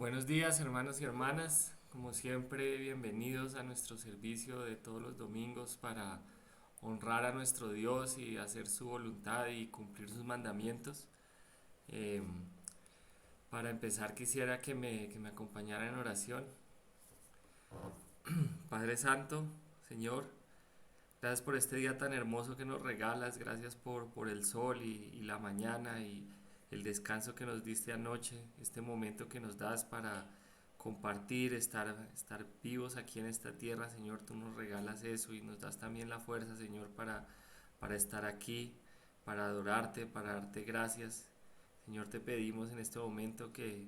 Buenos días, hermanos y hermanas. Como siempre, bienvenidos a nuestro servicio de todos los domingos para honrar a nuestro Dios y hacer su voluntad y cumplir sus mandamientos. Eh, para empezar, quisiera que me acompañara en oración. Padre Santo, Señor, gracias por este día tan hermoso que nos regalas, gracias por el sol y la mañana y el descanso que nos diste anoche, este momento que nos das para compartir, estar vivos aquí en esta tierra, Señor, tú nos regalas eso y nos das también la fuerza, Señor, para estar aquí, para adorarte, para darte gracias. Señor, te pedimos en este momento que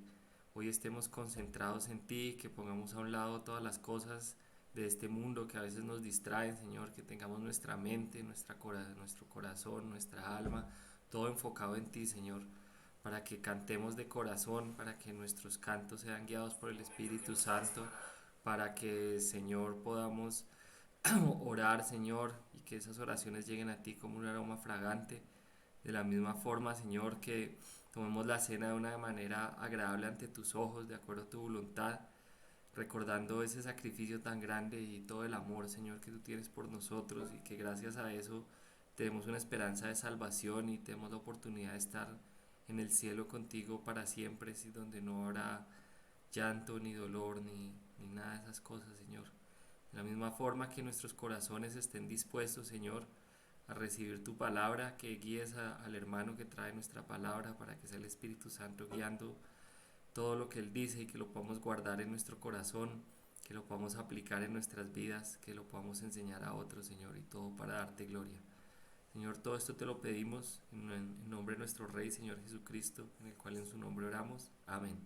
hoy estemos concentrados en ti, que pongamos a un lado todas las cosas de este mundo que a veces nos distraen, Señor, que tengamos nuestra mente, nuestro corazón, nuestra alma, todo enfocado en ti, Señor, para que cantemos de corazón, para que nuestros cantos sean guiados por el Espíritu Santo, para que, Señor, podamos orar, Señor, y que esas oraciones lleguen a ti como un aroma fragante. De la misma forma, Señor, que tomemos la cena de una manera agradable ante tus ojos, de acuerdo a tu voluntad, recordando ese sacrificio tan grande y todo el amor, Señor, que tú tienes por nosotros y que gracias a eso tenemos una esperanza de salvación y tenemos la oportunidad de estar en el cielo contigo para siempre, ¿sí? Donde no habrá llanto, ni dolor, ni nada de esas cosas, Señor. De la misma forma que nuestros corazones estén dispuestos, Señor, a recibir tu palabra, que guíes al hermano que trae nuestra palabra para que sea el Espíritu Santo guiando todo lo que Él dice y que lo podamos guardar en nuestro corazón, que lo podamos aplicar en nuestras vidas, que lo podamos enseñar a otros, Señor, y todo para darte gloria. Señor, todo esto te lo pedimos en nombre de nuestro Rey, Señor Jesucristo, en el cual en su nombre oramos. Amén.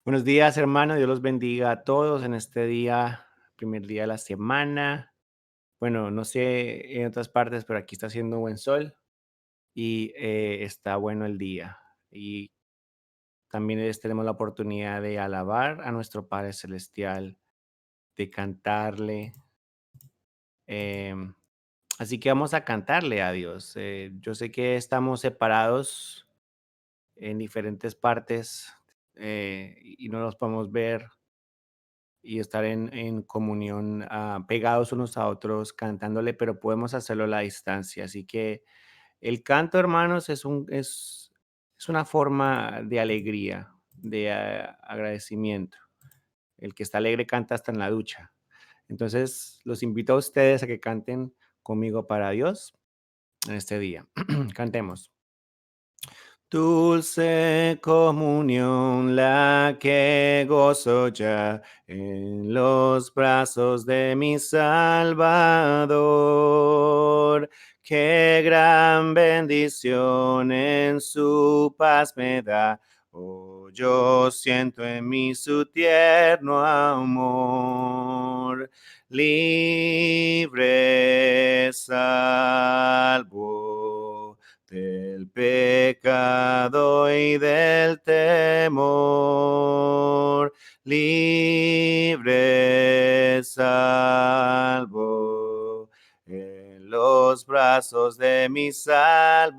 Buenos días, hermano. Dios los bendiga a todos en este día, primer día de la semana. Bueno, no sé en otras partes, pero aquí está haciendo buen sol y está bueno el día. Y también tenemos la oportunidad de alabar a nuestro Padre Celestial, de cantarle. em, Así que vamos a cantarle a Dios. Yo sé que estamos separados en diferentes partes y no los podemos ver y estar en comunión, pegados unos a otros, cantándole, pero podemos hacerlo a la distancia. Así que el canto, hermanos, es una forma de alegría, de agradecimiento. El que está alegre canta hasta en la ducha. Entonces, los invito a ustedes a que canten conmigo para Dios en este día. Cantemos. Dulce comunión la que gozo ya en los brazos de mi Salvador. Qué gran bendición en su paz me da. Oh, yo siento en mí su tierno amor. Libre salvo del pecado y del temor, libre salvo en los brazos de mi Salvador.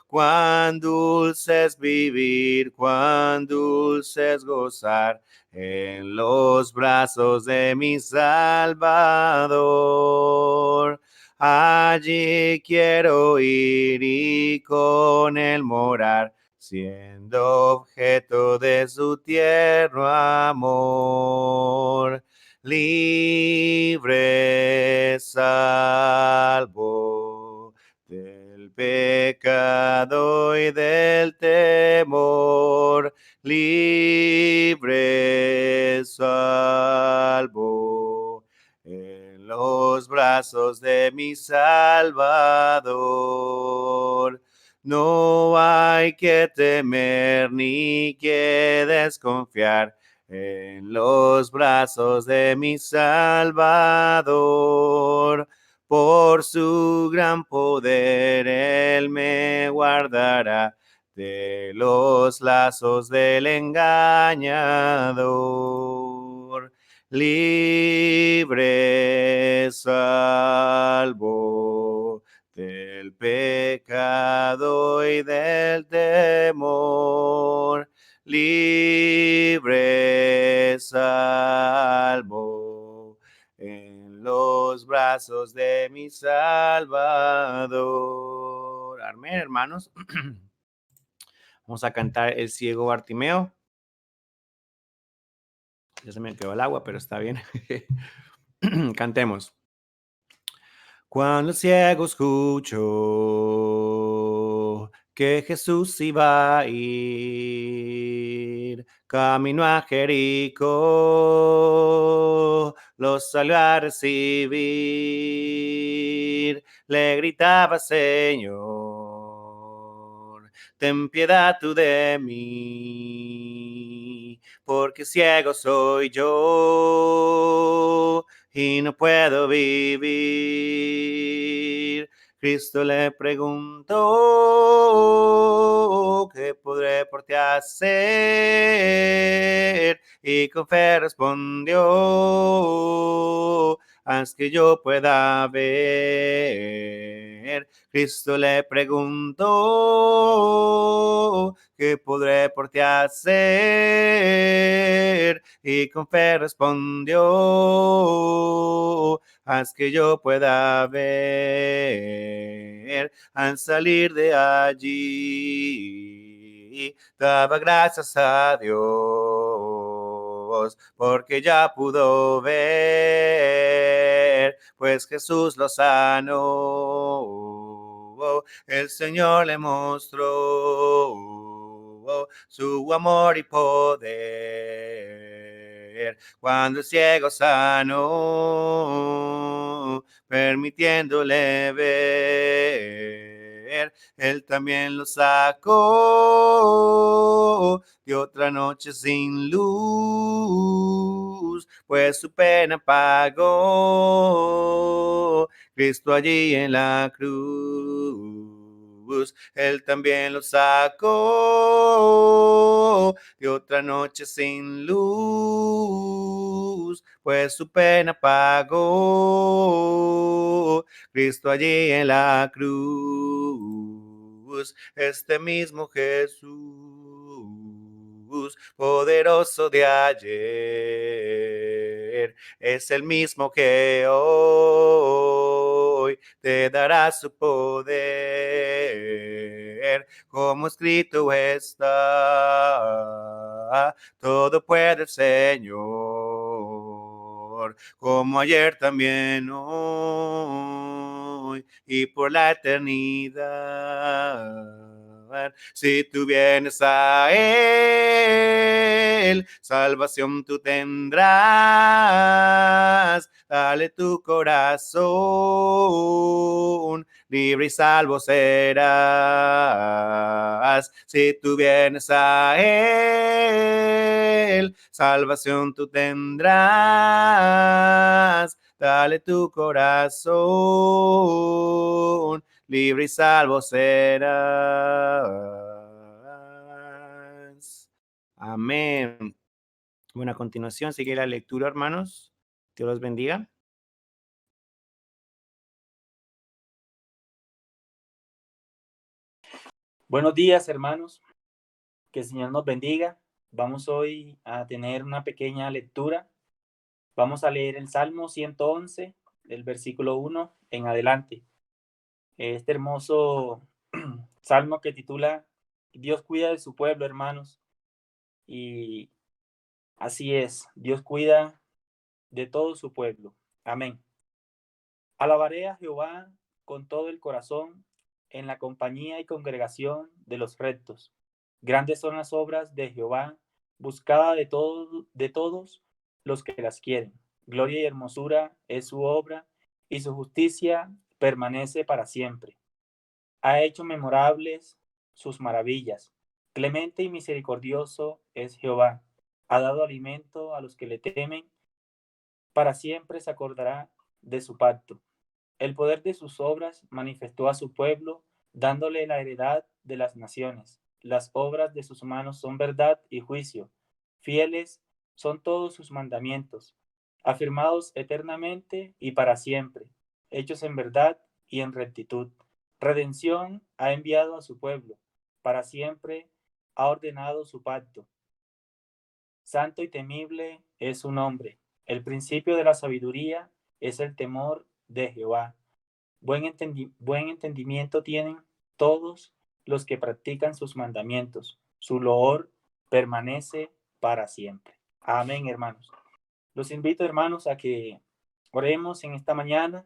Cuán dulce es vivir, cuán dulce es gozar en los brazos de mi Salvador. Allí quiero ir y con él morar, siendo objeto de su tierno amor. Libre, salvo del pecado y del temor. Libre, salvo en los brazos de mi Salvador. No hay que temer ni que desconfiar en los brazos de mi Salvador. Por su gran poder Él me guardará de los lazos del engañador. libre, salvo del pecado y del temor, libre, salvo en los brazos de mi Salvador. Amén, hermanos. Vamos a cantar El ciego Bartimeo. Ya se me quedó el agua, pero está bien. Cantemos. Cuando el ciego escuchó que Jesús iba a ir camino a Jericó, lo salió a recibir, le gritaba: Señor, ten piedad tú de mí, porque ciego soy yo y no puedo vivir. Cristo le preguntó: ¿qué podré por ti hacer? Y con fe respondió: haz que yo pueda ver. Cristo le preguntó: ¿qué podré por ti hacer? Y con fe respondió: haz que yo pueda ver. Al salir de allí, daba gracias a Dios, porque ya pudo ver, pues Jesús lo sanó. El Señor le mostró su amor y poder, cuando el ciego sanó, permitiéndole ver. Él también lo sacó de otra noche sin luz, pues su pena pagó Cristo allí en la cruz. Él también lo sacó de otra noche sin luz, pues su pena pagó Cristo allí en la cruz. Este mismo Jesús, poderoso de ayer, es el mismo que hoy te dará su poder, como escrito está: todo puede el Señor, como ayer también hoy y por la eternidad. Si tú vienes a Él, salvación tú tendrás. Dale tu corazón, libre y salvo serás. Si tú vienes a Él, salvación tú tendrás. Dale tu corazón, libre y salvo serás. Amén. Bueno, a continuación sigue la lectura, hermanos. Dios los bendiga. Buenos días, hermanos. Que el Señor nos bendiga. Vamos hoy a tener una pequeña lectura. Vamos a leer el Salmo 111, del versículo 1 en adelante. Este hermoso salmo que titula Dios cuida de su pueblo, hermanos. Y así es, Dios cuida de todo su pueblo. Amén. Alabaré a Jehová con todo el corazón, en la compañía y congregación de los rectos. Grandes son las obras de Jehová, buscada de todos los que las quieren. Gloria y hermosura es su obra, y su justicia permanece para siempre. Ha hecho memorables sus maravillas. Clemente y misericordioso es Jehová. Ha dado alimento a los que le temen. Para siempre se acordará de su pacto. El poder de sus obras manifestó a su pueblo, dándole la heredad de las naciones. Las obras de sus manos son verdad y juicio. Fieles son todos sus mandamientos. afirmados eternamente y para siempre, hechos en verdad y en rectitud. Redención ha enviado a su pueblo, para siempre ha ordenado su pacto. Santo y temible es su nombre. El principio de la sabiduría es el temor de Jehová. Buen entendimiento tienen todos los que practican sus mandamientos. Su loor permanece para siempre. Amén, hermanos. Los invito, hermanos, a que oremos en esta mañana,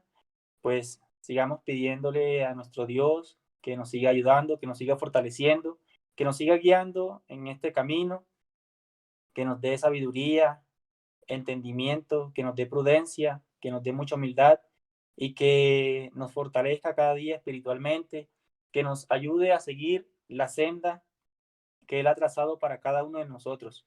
pues sigamos pidiéndole a nuestro Dios que nos siga ayudando, que nos siga fortaleciendo, que nos siga guiando en este camino, que nos dé sabiduría, entendimiento, que nos dé prudencia, que nos dé mucha humildad y que nos fortalezca cada día espiritualmente, que nos ayude a seguir la senda que Él ha trazado para cada uno de nosotros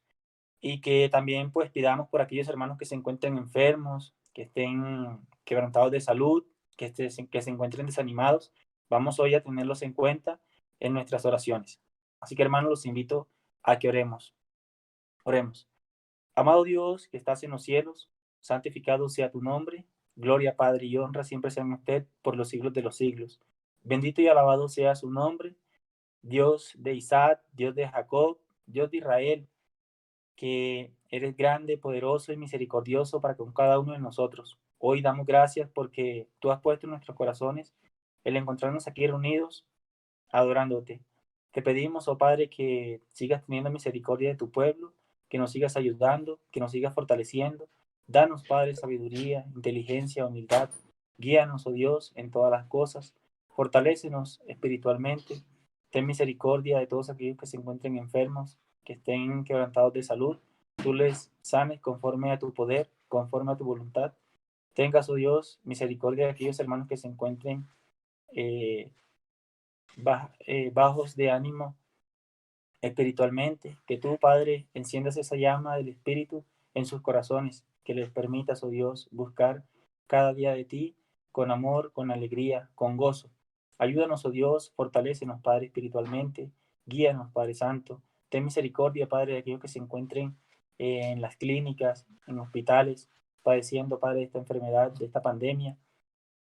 y que también pues pidamos por aquellos hermanos que se encuentren enfermos, que estén quebrantados de salud, que se encuentren desanimados. Vamos hoy a tenerlos en cuenta en nuestras oraciones. Así que hermanos, los invito a que oremos. Oremos. Amado Dios que estás en los cielos, santificado sea tu nombre. Gloria, Padre y honra siempre sean usted por los siglos de los siglos. Bendito y alabado sea su nombre, Dios de Isaac, Dios de Jacob, Dios de Israel, que eres grande, poderoso y misericordioso para con cada uno de nosotros. Hoy damos gracias porque tú has puesto en nuestros corazones el encontrarnos aquí reunidos adorándote. Te pedimos, oh Padre, que sigas teniendo misericordia de tu pueblo, que nos sigas ayudando, que nos sigas fortaleciendo. Danos, Padre, sabiduría, inteligencia, humildad. Guíanos, oh Dios, en todas las cosas. Fortalécenos espiritualmente. Ten misericordia de todos aquellos que se encuentren enfermos, que estén quebrantados de salud. Tú les sanes conforme a tu poder, conforme a tu voluntad. Tengas, oh Dios, misericordia de aquellos hermanos que se encuentren eh, bajos de ánimo espiritualmente, que tú, Padre, enciendas esa llama del Espíritu en sus corazones, que les permitas, oh Dios, buscar cada día de ti con amor, con alegría, con gozo. Ayúdanos, oh Dios, fortalécenos, Padre, espiritualmente, guíanos, Padre Santo. Ten misericordia, Padre, de aquellos que se encuentren en las clínicas, en hospitales, padeciendo, Padre, de esta enfermedad, de esta pandemia.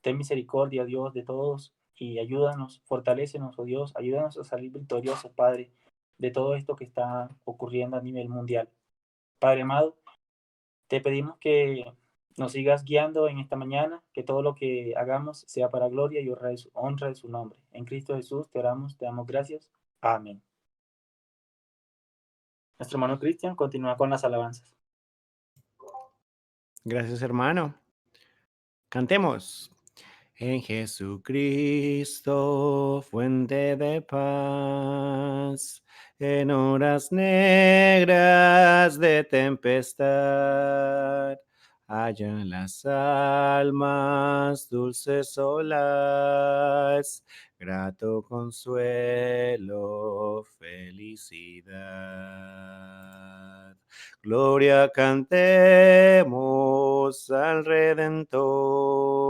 Ten misericordia, Dios, de todos y ayúdanos, fortalécenos, oh Dios, ayúdanos a salir victoriosos, Padre, de todo esto que está ocurriendo a nivel mundial. Padre amado, te pedimos que nos sigas guiando en esta mañana, que todo lo que hagamos sea para gloria y honra de su nombre. En Cristo Jesús te oramos, te damos gracias. Amén. Nuestro hermano Cristian continúa con las alabanzas. Gracias, hermano. Cantemos. En Jesucristo, fuente de paz, en horas negras de tempestad, hallan las almas dulces olas, grato consuelo, felicidad. Gloria cantemos al Redentor,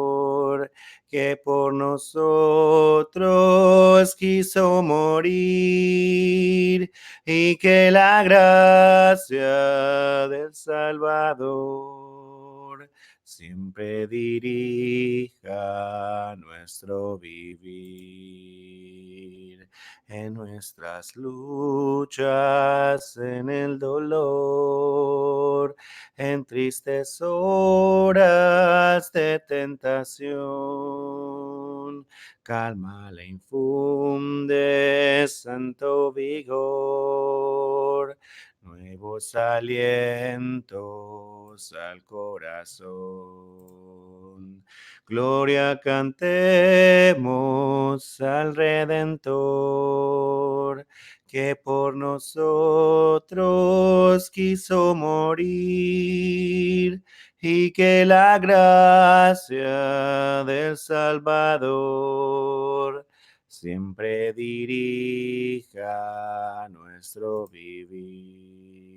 que por nosotros quiso morir, y que la gracia del Salvador siempre dirija nuestro vivir. En nuestras luchas, en el dolor, en tristes horas de tentación, calma le infunde santo vigor, nuevos alientos al corazón. Gloria cantemos al Redentor, que por nosotros quiso morir, y que la gracia del Salvador siempre dirija nuestro vivir.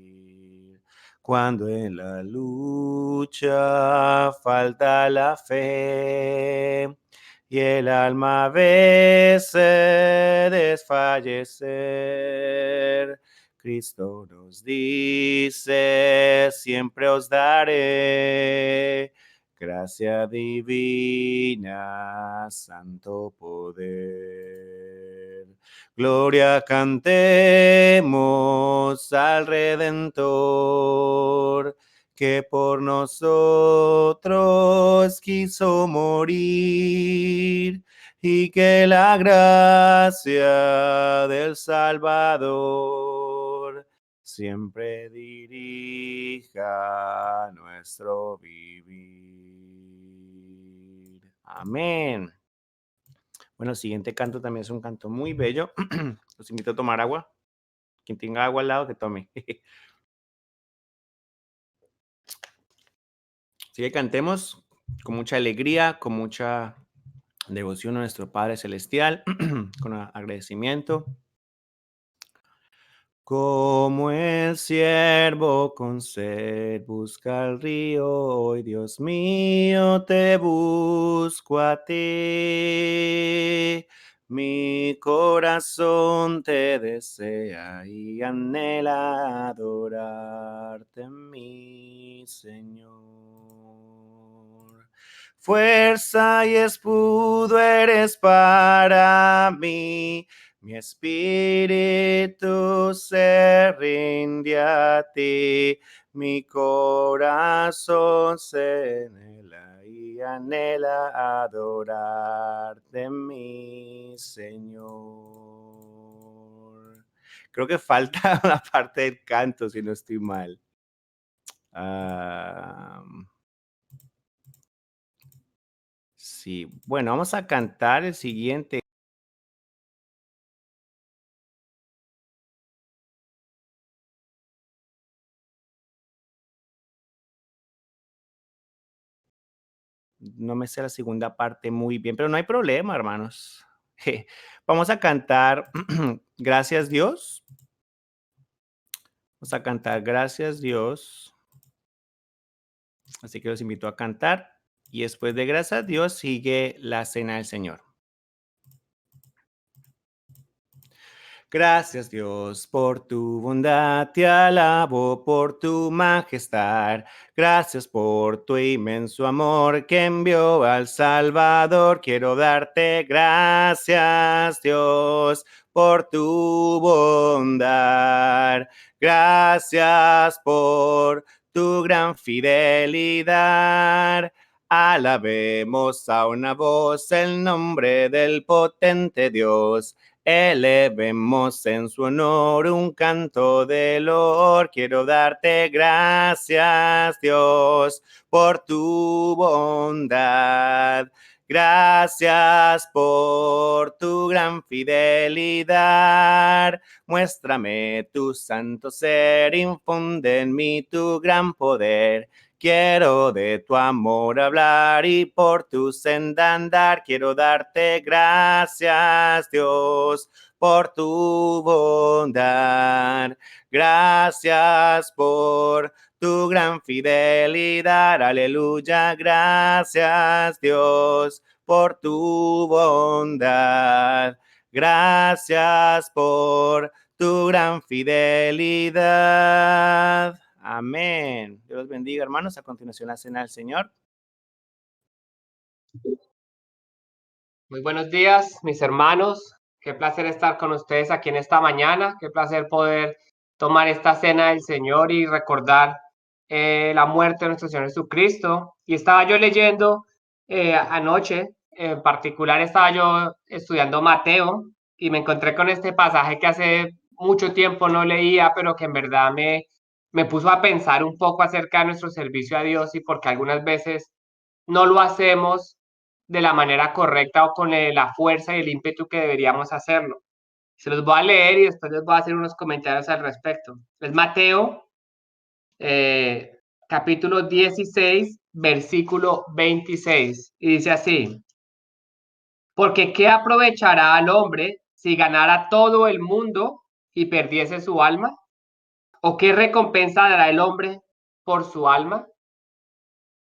Cuando en la lucha falta la fe y el alma ve desfallecer, Cristo nos dice, siempre os daré gracia divina, santo poder. Gloria cantemos al Redentor, que por nosotros quiso morir, y que la gracia del Salvador siempre dirija nuestro vivir. Amén. Bueno, el siguiente canto también es un canto muy bello. Los invito a tomar agua. Quien tenga agua al lado, que tome. Así que cantemos con mucha alegría, con mucha devoción a nuestro Padre Celestial, con agradecimiento. Como el siervo con sed busca el río, hoy Dios mío te busco a ti. Mi corazón te desea y anhela adorarte, mi Señor. Fuerza y escudo eres para mí. Mi espíritu se rinde a ti, mi corazón se anhela y anhela adorarte, mi Señor. Creo que falta una parte del canto, si no estoy mal. Sí, bueno, vamos a cantar el siguiente. No me sé la segunda parte muy bien, pero no hay problema, hermanos. Vamos a cantar Gracias Dios. Vamos a cantar Gracias Dios. Así que los invito a cantar. Y después de Gracias Dios sigue la cena del Señor. Gracias Dios por tu bondad, te alabo por tu majestad. Gracias por tu inmenso amor que envió al Salvador. Quiero darte gracias Dios por tu bondad. Gracias por tu gran fidelidad. Alabemos a una voz el nombre del potente Dios. Elevemos en su honor un canto de loor. Quiero darte gracias, Dios, por tu bondad. Gracias por tu gran fidelidad. Muéstrame tu santo ser, infunde en mí tu gran poder. Quiero de tu amor hablar y por tu senda andar. Quiero darte gracias, Dios, por tu bondad. Gracias por tu gran fidelidad. Aleluya, gracias, Dios, por tu bondad. Gracias por tu gran fidelidad. Amén. Dios los bendiga, hermanos. A continuación, la cena del Señor. Muy buenos días, mis hermanos. Qué placer estar con ustedes aquí en esta mañana. Qué placer poder tomar esta cena del Señor y recordar la muerte de nuestro Señor Jesucristo. Y estaba yo leyendo anoche, en particular estaba yo estudiando Mateo y me encontré con este pasaje que hace mucho tiempo no leía, pero que en verdad me puso a pensar un poco acerca de nuestro servicio a Dios y porque algunas veces no lo hacemos de la manera correcta o con la fuerza y el ímpetu que deberíamos hacerlo. Se los voy a leer y después les voy a hacer unos comentarios al respecto. Es Mateo, capítulo 16, versículo 26. Y dice así: porque ¿qué aprovechará al hombre si ganara todo el mundo y perdiese su alma? ¿O qué recompensa dará el hombre por su alma?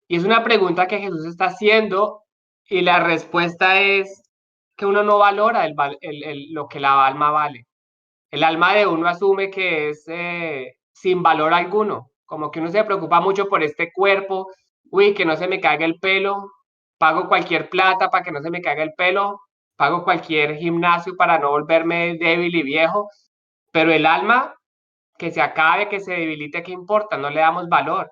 Y es una pregunta que Jesús está haciendo y la respuesta es que uno no valora lo que la alma vale. El alma de uno asume que es sin valor alguno, como que uno se preocupa mucho por este cuerpo, uy, que no se me caiga el pelo, pago cualquier plata para que no se me caiga el pelo, pago cualquier gimnasio para no volverme débil y viejo, pero el alma que se acabe, que se debilite, ¿qué importa? No le damos valor,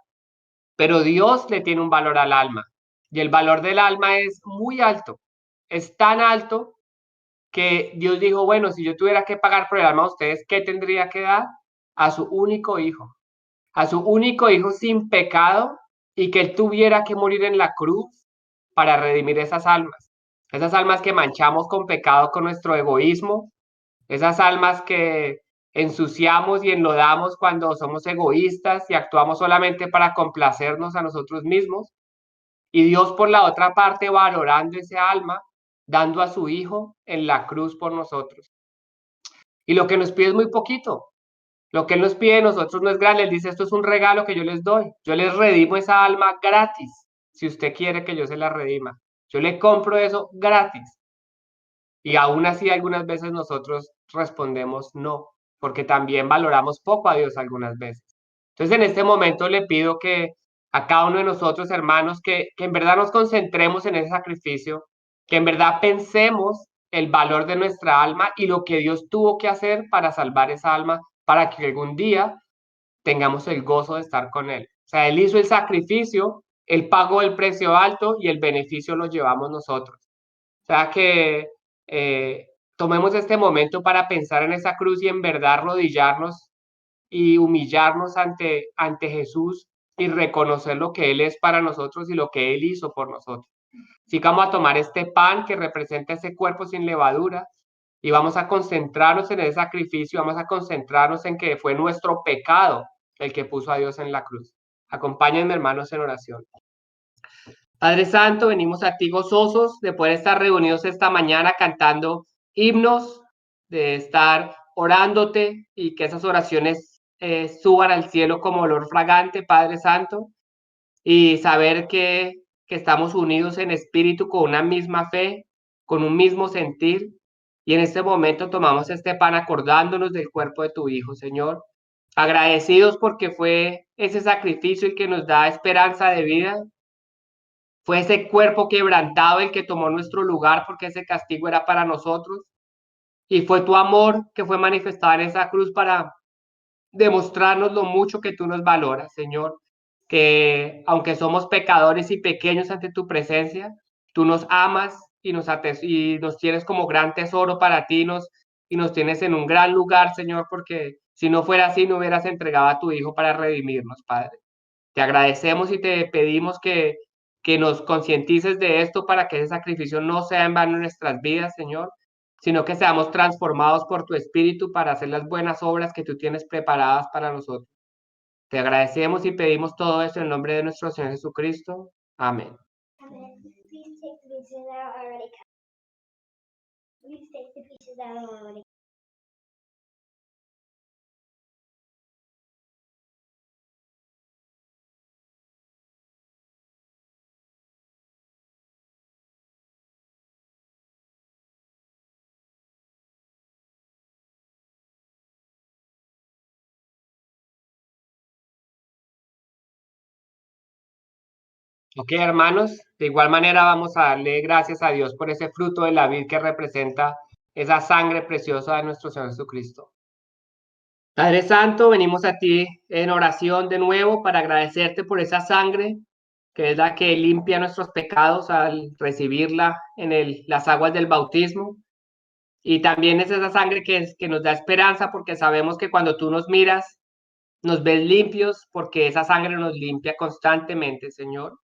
pero Dios le tiene un valor al alma y el valor del alma es muy alto, es tan alto que Dios dijo, bueno, si yo tuviera que pagar por el alma de ustedes, ¿qué tendría que dar? A su único hijo sin pecado y que él tuviera que morir en la cruz para redimir esas almas que manchamos con pecado, con nuestro egoísmo, esas almas que ensuciamos y enlodamos cuando somos egoístas y actuamos solamente para complacernos a nosotros mismos. Y Dios por la otra parte valorando ese alma, dando a su hijo en la cruz por nosotros. Y lo que nos pide es muy poquito. Lo que Él nos pide de nosotros no es grande. Él dice, esto es un regalo que yo les doy. Yo les redimo esa alma gratis, si usted quiere que yo se la redima. Yo le compro eso gratis. Y aún así algunas veces nosotros respondemos no, porque también valoramos poco a Dios algunas veces. Entonces en este momento le pido que a cada uno de nosotros, hermanos, que en verdad nos concentremos en ese sacrificio, que en verdad pensemos el valor de nuestra alma y lo que Dios tuvo que hacer para salvar esa alma, para que algún día tengamos el gozo de estar con Él. O sea, Él hizo el sacrificio, Él pagó el precio alto y el beneficio lo llevamos nosotros. O sea que eh, tomemos este momento para pensar en esa cruz y en verdad arrodillarnos y humillarnos ante Jesús y reconocer lo que Él es para nosotros y lo que Él hizo por nosotros. Así que vamos a tomar este pan que representa ese cuerpo sin levadura y vamos a concentrarnos en el sacrificio, vamos a concentrarnos en que fue nuestro pecado el que puso a Dios en la cruz. Acompáñenme, hermanos, en oración. Padre Santo, venimos a ti gozosos de poder estar reunidos esta mañana cantando himnos, de estar orándote y que esas oraciones suban al cielo como olor fragante, Padre Santo, y saber que estamos unidos en espíritu con una misma fe, con un mismo sentir. Y en este momento tomamos este pan acordándonos del cuerpo de tu Hijo, Señor. Agradecidos porque fue ese sacrificio el que nos da esperanza de vida. Fue ese cuerpo quebrantado el que tomó nuestro lugar porque ese castigo era para nosotros. Y fue tu amor que fue manifestado en esa cruz para demostrarnos lo mucho que tú nos valoras, Señor. Que aunque somos pecadores y pequeños ante tu presencia, tú nos amas y y nos tienes como gran tesoro para ti y nos tienes en un gran lugar, Señor, porque si no fuera así, no hubieras entregado a tu Hijo para redimirnos, Padre. Te agradecemos y te pedimos que nos concientices de esto para que ese sacrificio no sea en vano en nuestras vidas, Señor, sino que seamos transformados por tu Espíritu para hacer las buenas obras que tú tienes preparadas para nosotros. Te agradecemos y pedimos todo esto en nombre de nuestro Señor Jesucristo. Amén. Ok, hermanos, de igual manera vamos a darle gracias a Dios por ese fruto de la vid que representa esa sangre preciosa de nuestro Señor Jesucristo. Padre Santo, venimos a ti en oración de nuevo para agradecerte por esa sangre que es la que limpia nuestros pecados al recibirla en las aguas del bautismo. Y también es esa sangre que nos da esperanza porque sabemos que cuando tú nos miras, nos ves limpios porque esa sangre nos limpia constantemente, Señor.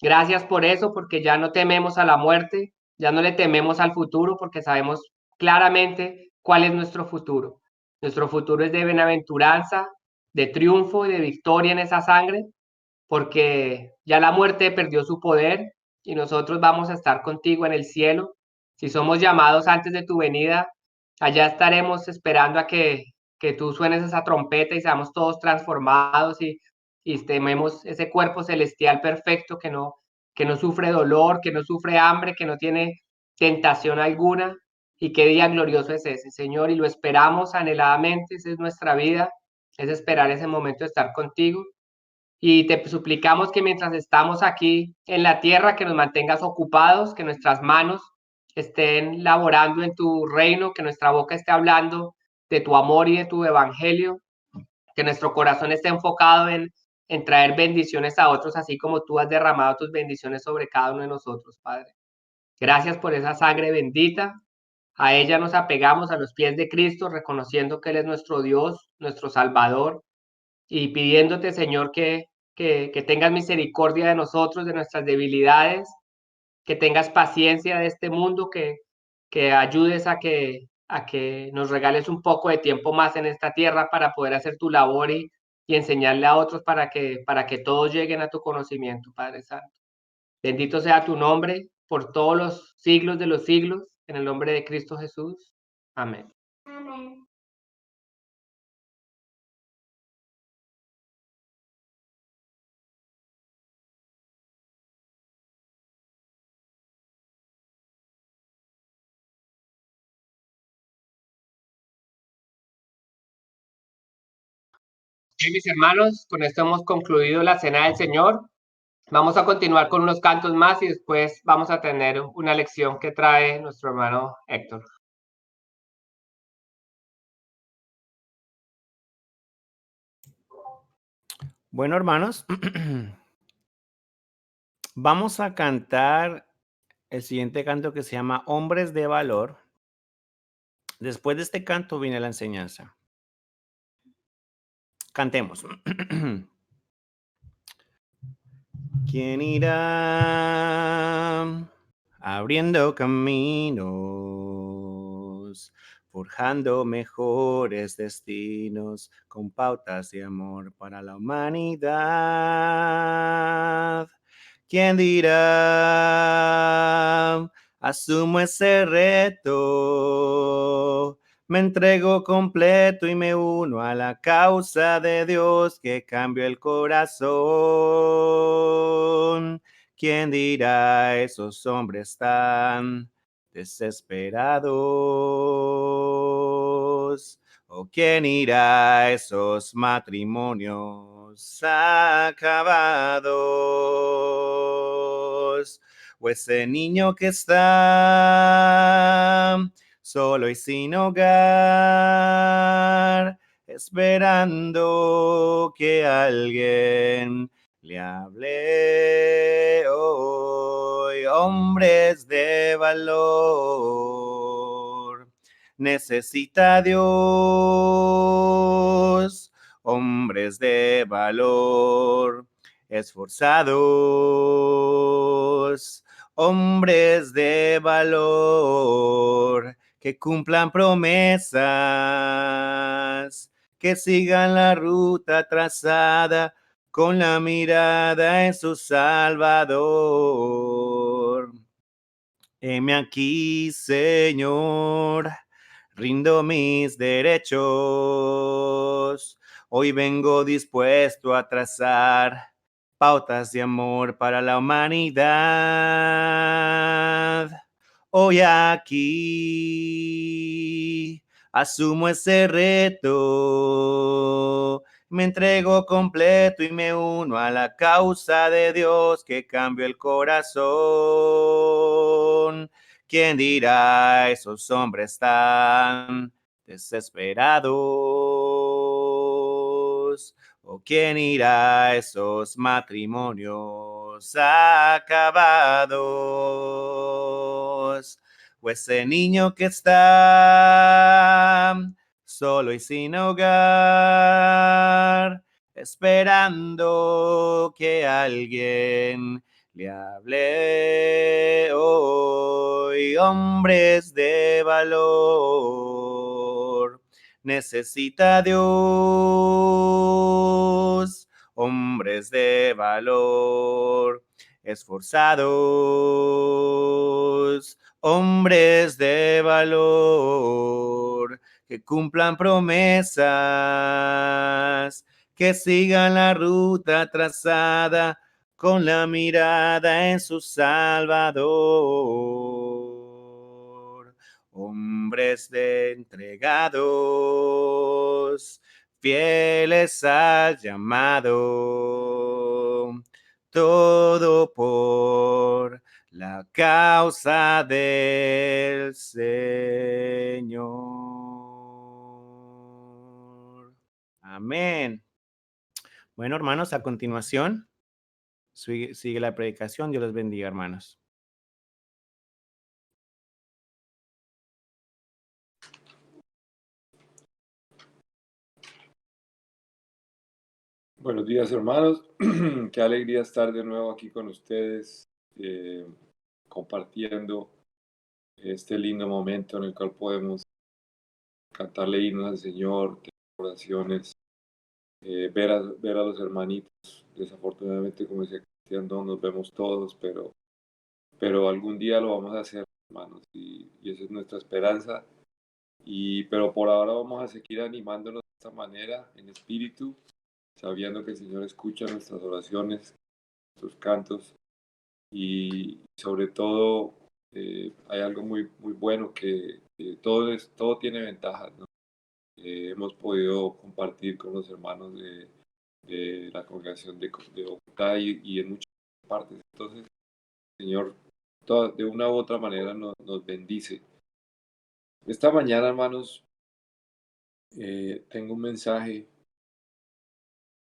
Gracias por eso, porque ya no tememos a la muerte, ya no le tememos al futuro, porque sabemos claramente cuál es nuestro futuro. Nuestro futuro es de bienaventuranza, de triunfo y de victoria en esa sangre, porque ya la muerte perdió su poder y nosotros vamos a estar contigo en el cielo. Si somos llamados antes de tu venida, allá estaremos esperando a que tú suenes esa trompeta y seamos todos transformados y tememos ese cuerpo celestial perfecto que no sufre dolor, que no sufre hambre, que no tiene tentación alguna Y qué día glorioso es ese, Señor, y lo esperamos anheladamente, esa es nuestra vida, es esperar ese momento de estar contigo. Y te suplicamos que mientras estamos aquí en la tierra, que nos mantengas ocupados, que nuestras manos estén laborando en tu reino, que nuestra boca esté hablando de tu amor y de tu evangelio, que nuestro corazón esté enfocado en traer bendiciones a otros, así como tú has derramado tus bendiciones sobre cada uno de nosotros, Padre. Gracias por esa sangre bendita. A ella nos apegamos a los pies de Cristo, reconociendo que Él es nuestro Dios, nuestro Salvador, y pidiéndote, Señor, que tengas misericordia de nosotros, de nuestras debilidades, que tengas paciencia de este mundo, que ayudes a que nos regales un poco de tiempo más en esta tierra para poder hacer tu labor y enseñarle a otros para que todos lleguen a tu conocimiento, Padre Santo. Bendito sea tu nombre por todos los siglos de los siglos, en el nombre de Cristo Jesús. Amén. Amén. Sí, mis hermanos, con esto hemos concluido la cena del Señor. Vamos a continuar con unos cantos más y después vamos a tener una lección que trae nuestro hermano Héctor. Bueno, hermanos, vamos a cantar el siguiente canto que se llama Hombres de Valor. Después de este canto viene la enseñanza. Cantemos. ¿Quién irá abriendo caminos, forjando mejores destinos con pautas de amor para la humanidad? ¿Quién dirá, asumo ese reto? Me entrego completo y me uno a la causa de Dios que cambia el corazón. ¿Quién dirá, esos hombres tan desesperados? ¿O quién irá a esos matrimonios acabados? O ese niño que está solo y sin hogar, esperando que alguien le hable hoy. Hombres de valor, necesita Dios. Hombres de valor, esforzados. Hombres de valor, que cumplan promesas, que sigan la ruta trazada con la mirada en su Salvador. Heme aquí, Señor, rindo mis derechos. Hoy vengo dispuesto a trazar pautas de amor para la humanidad. Hoy aquí asumo ese reto. Me entrego completo y me uno a la causa de Dios que cambia el corazón. ¿Quién dirá, esos hombres tan desesperados? ¿O quién irá a esos matrimonios acabados? O ese niño que está solo y sin hogar, esperando que alguien le hable hoy. Hombres de valor, necesita Dios. Hombres de valor, esforzados. Hombres de valor, que cumplan promesas, que sigan la ruta trazada con la mirada en su Salvador. hombres de entregados, fieles al llamado, todo por la causa del Señor. Amén. Bueno, hermanos, a continuación sigue la predicación. Dios los bendiga, hermanos. Buenos días, hermanos. Qué alegría estar de nuevo aquí con ustedes, compartiendo este lindo momento en el cual podemos cantarle himnos al Señor, tener oraciones, ver a los hermanitos. Desafortunadamente, como decía Cristian, no nos vemos todos, pero algún día lo vamos a hacer, hermanos, y esa es nuestra esperanza. Pero por ahora vamos a seguir animándonos de esta manera, en espíritu, sabiendo que el Señor escucha nuestras oraciones, nuestros cantos, y sobre todo hay algo muy, muy bueno que todo tiene ventajas, ¿no? Hemos podido compartir con los hermanos de la congregación de Bogotá y en muchas partes. Entonces, el Señor de una u otra manera nos bendice. Esta mañana, hermanos, tengo un mensaje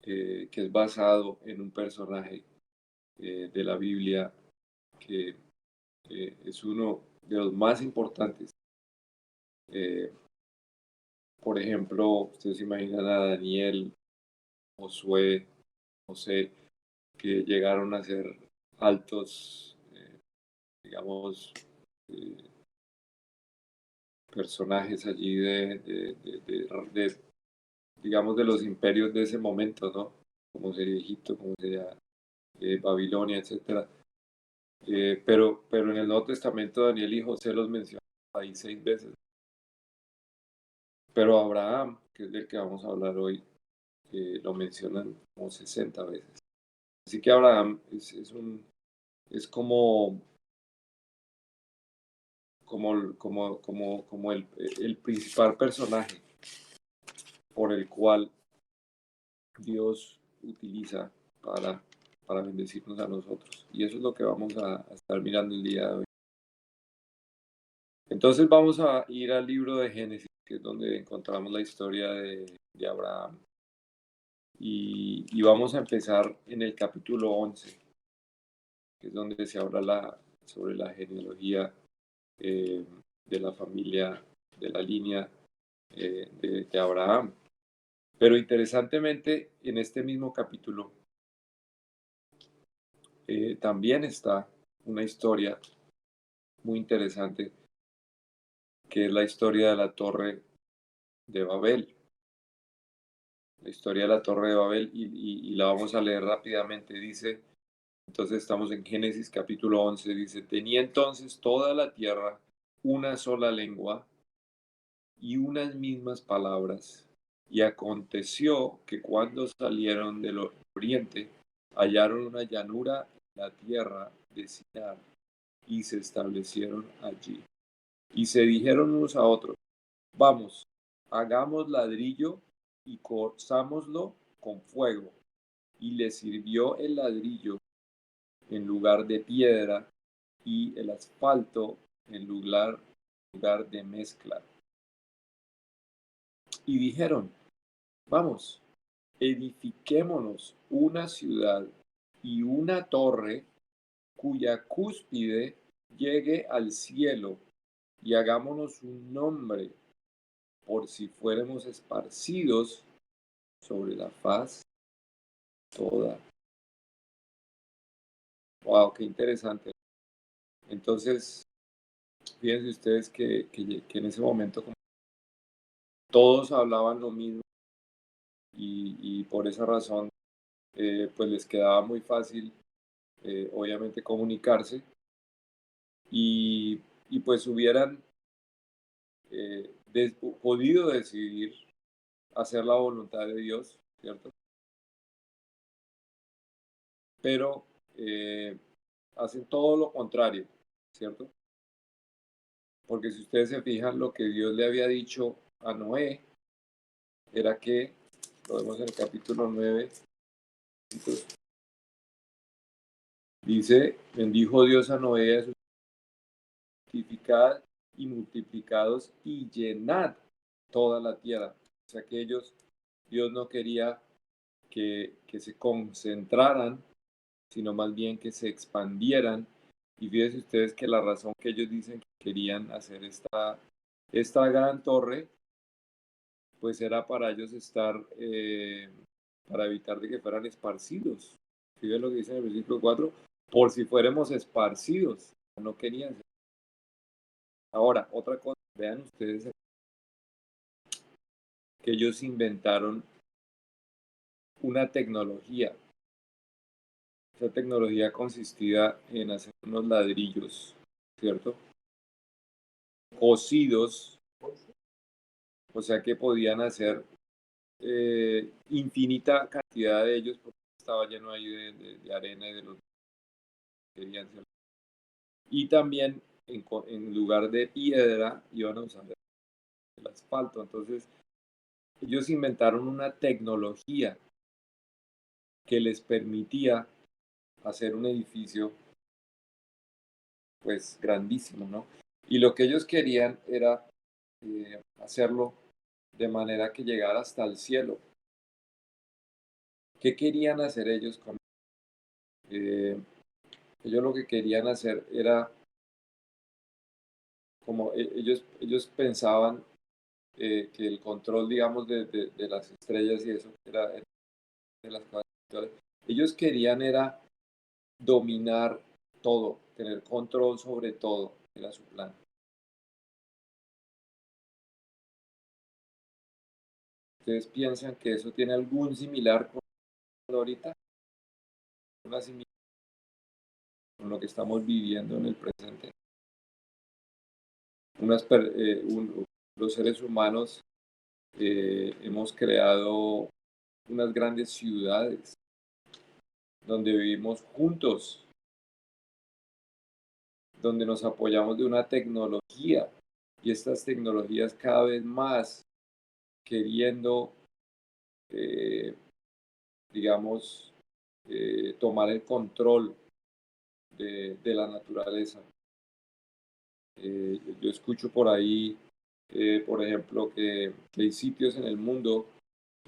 que es basado en un personaje de la Biblia que es uno de los más importantes. Por ejemplo, ustedes se imaginan a Daniel, Josué, José, que llegaron a ser altos, digamos, eh, personajes allí digamos, de los imperios de ese momento, ¿no? Como sería Egipto, como sería Babilonia, etcétera. Pero en el Nuevo Testamento Daniel y José los mencionan ahí 6 veces. Pero Abraham, que es del que vamos a hablar hoy, lo mencionan como 60 veces. Así que Abraham es como el principal personaje por el cual Dios utiliza para bendecirnos a nosotros. Y eso es lo que vamos a estar mirando el día de hoy. Entonces vamos a ir al libro de Génesis, que es donde encontramos la historia de Abraham. Y vamos a empezar en el capítulo 11, que es donde se habla sobre la genealogía de la familia, de la línea de Abraham. Pero interesantemente, en este mismo capítulo también está una historia muy interesante, que es la historia de la Torre de Babel. La historia de la Torre de Babel, y la vamos a leer rápidamente. Dice, entonces estamos en Génesis capítulo 11, dice, tenía entonces toda la tierra una sola lengua y unas mismas palabras. Y aconteció que cuando salieron del oriente, hallaron una llanura en la tierra de Sinar y se establecieron allí. Y se dijeron unos a otros, vamos, hagamos ladrillo y corzámoslo con fuego. Y les sirvió el ladrillo en lugar de piedra y el asfalto en lugar de mezcla. Y dijeron, vamos, edifiquémonos una ciudad y una torre cuya cúspide llegue al cielo, y hagámonos un nombre por si fuéramos esparcidos sobre la faz toda. Wow, qué interesante. Entonces, fíjense ustedes que en ese momento todos hablaban lo mismo, y por esa razón pues les quedaba muy fácil obviamente comunicarse, y pues hubieran podido decidir hacer la voluntad de Dios, ¿cierto? Pero hacen todo lo contrario, ¿cierto? porque si ustedes se fijan, lo que Dios le había dicho a Noé era que, lo vemos en el capítulo 9, dice, bendijo Dios a Noé y a sus fructificad y multiplicados y llenad toda la tierra. O sea que Dios no quería que se concentraran, sino más bien que se expandieran. Y fíjense ustedes que la razón que ellos dicen que querían hacer esta gran torre, pues era para ellos para evitar de que fueran esparcidos. Fíjense lo que dice en el versículo 4, por si fuéramos esparcidos, no querían. Ahora, otra cosa, vean ustedes que ellos inventaron una tecnología. Esa tecnología consistía en hacer unos ladrillos, ¿cierto? Cocidos, o sea que podían hacer infinita cantidad de ellos porque estaba lleno ahí de arena y de los que querían ser. Y también en lugar de piedra iban a usar el asfalto. Entonces ellos inventaron una tecnología que les permitía hacer un edificio pues grandísimo, ¿no? Y lo que ellos querían era hacerlo de manera que llegara hasta el cielo. ¿Qué querían hacer ellos con ellos lo que querían hacer era como ellos pensaban que el control, digamos, de las estrellas y eso era de las cosas. Ellos querían era dominar todo, tener control sobre todo, era su plan. ¿Ustedes piensan que eso tiene algún similar con ahorita? Una similitud con lo que estamos viviendo en el presente. Los seres humanos hemos creado unas grandes ciudades donde vivimos juntos, donde nos apoyamos de una tecnología y estas tecnologías cada vez más queriendo, digamos, tomar el control de la naturaleza. Yo escucho por ahí, por ejemplo, que hay sitios en el mundo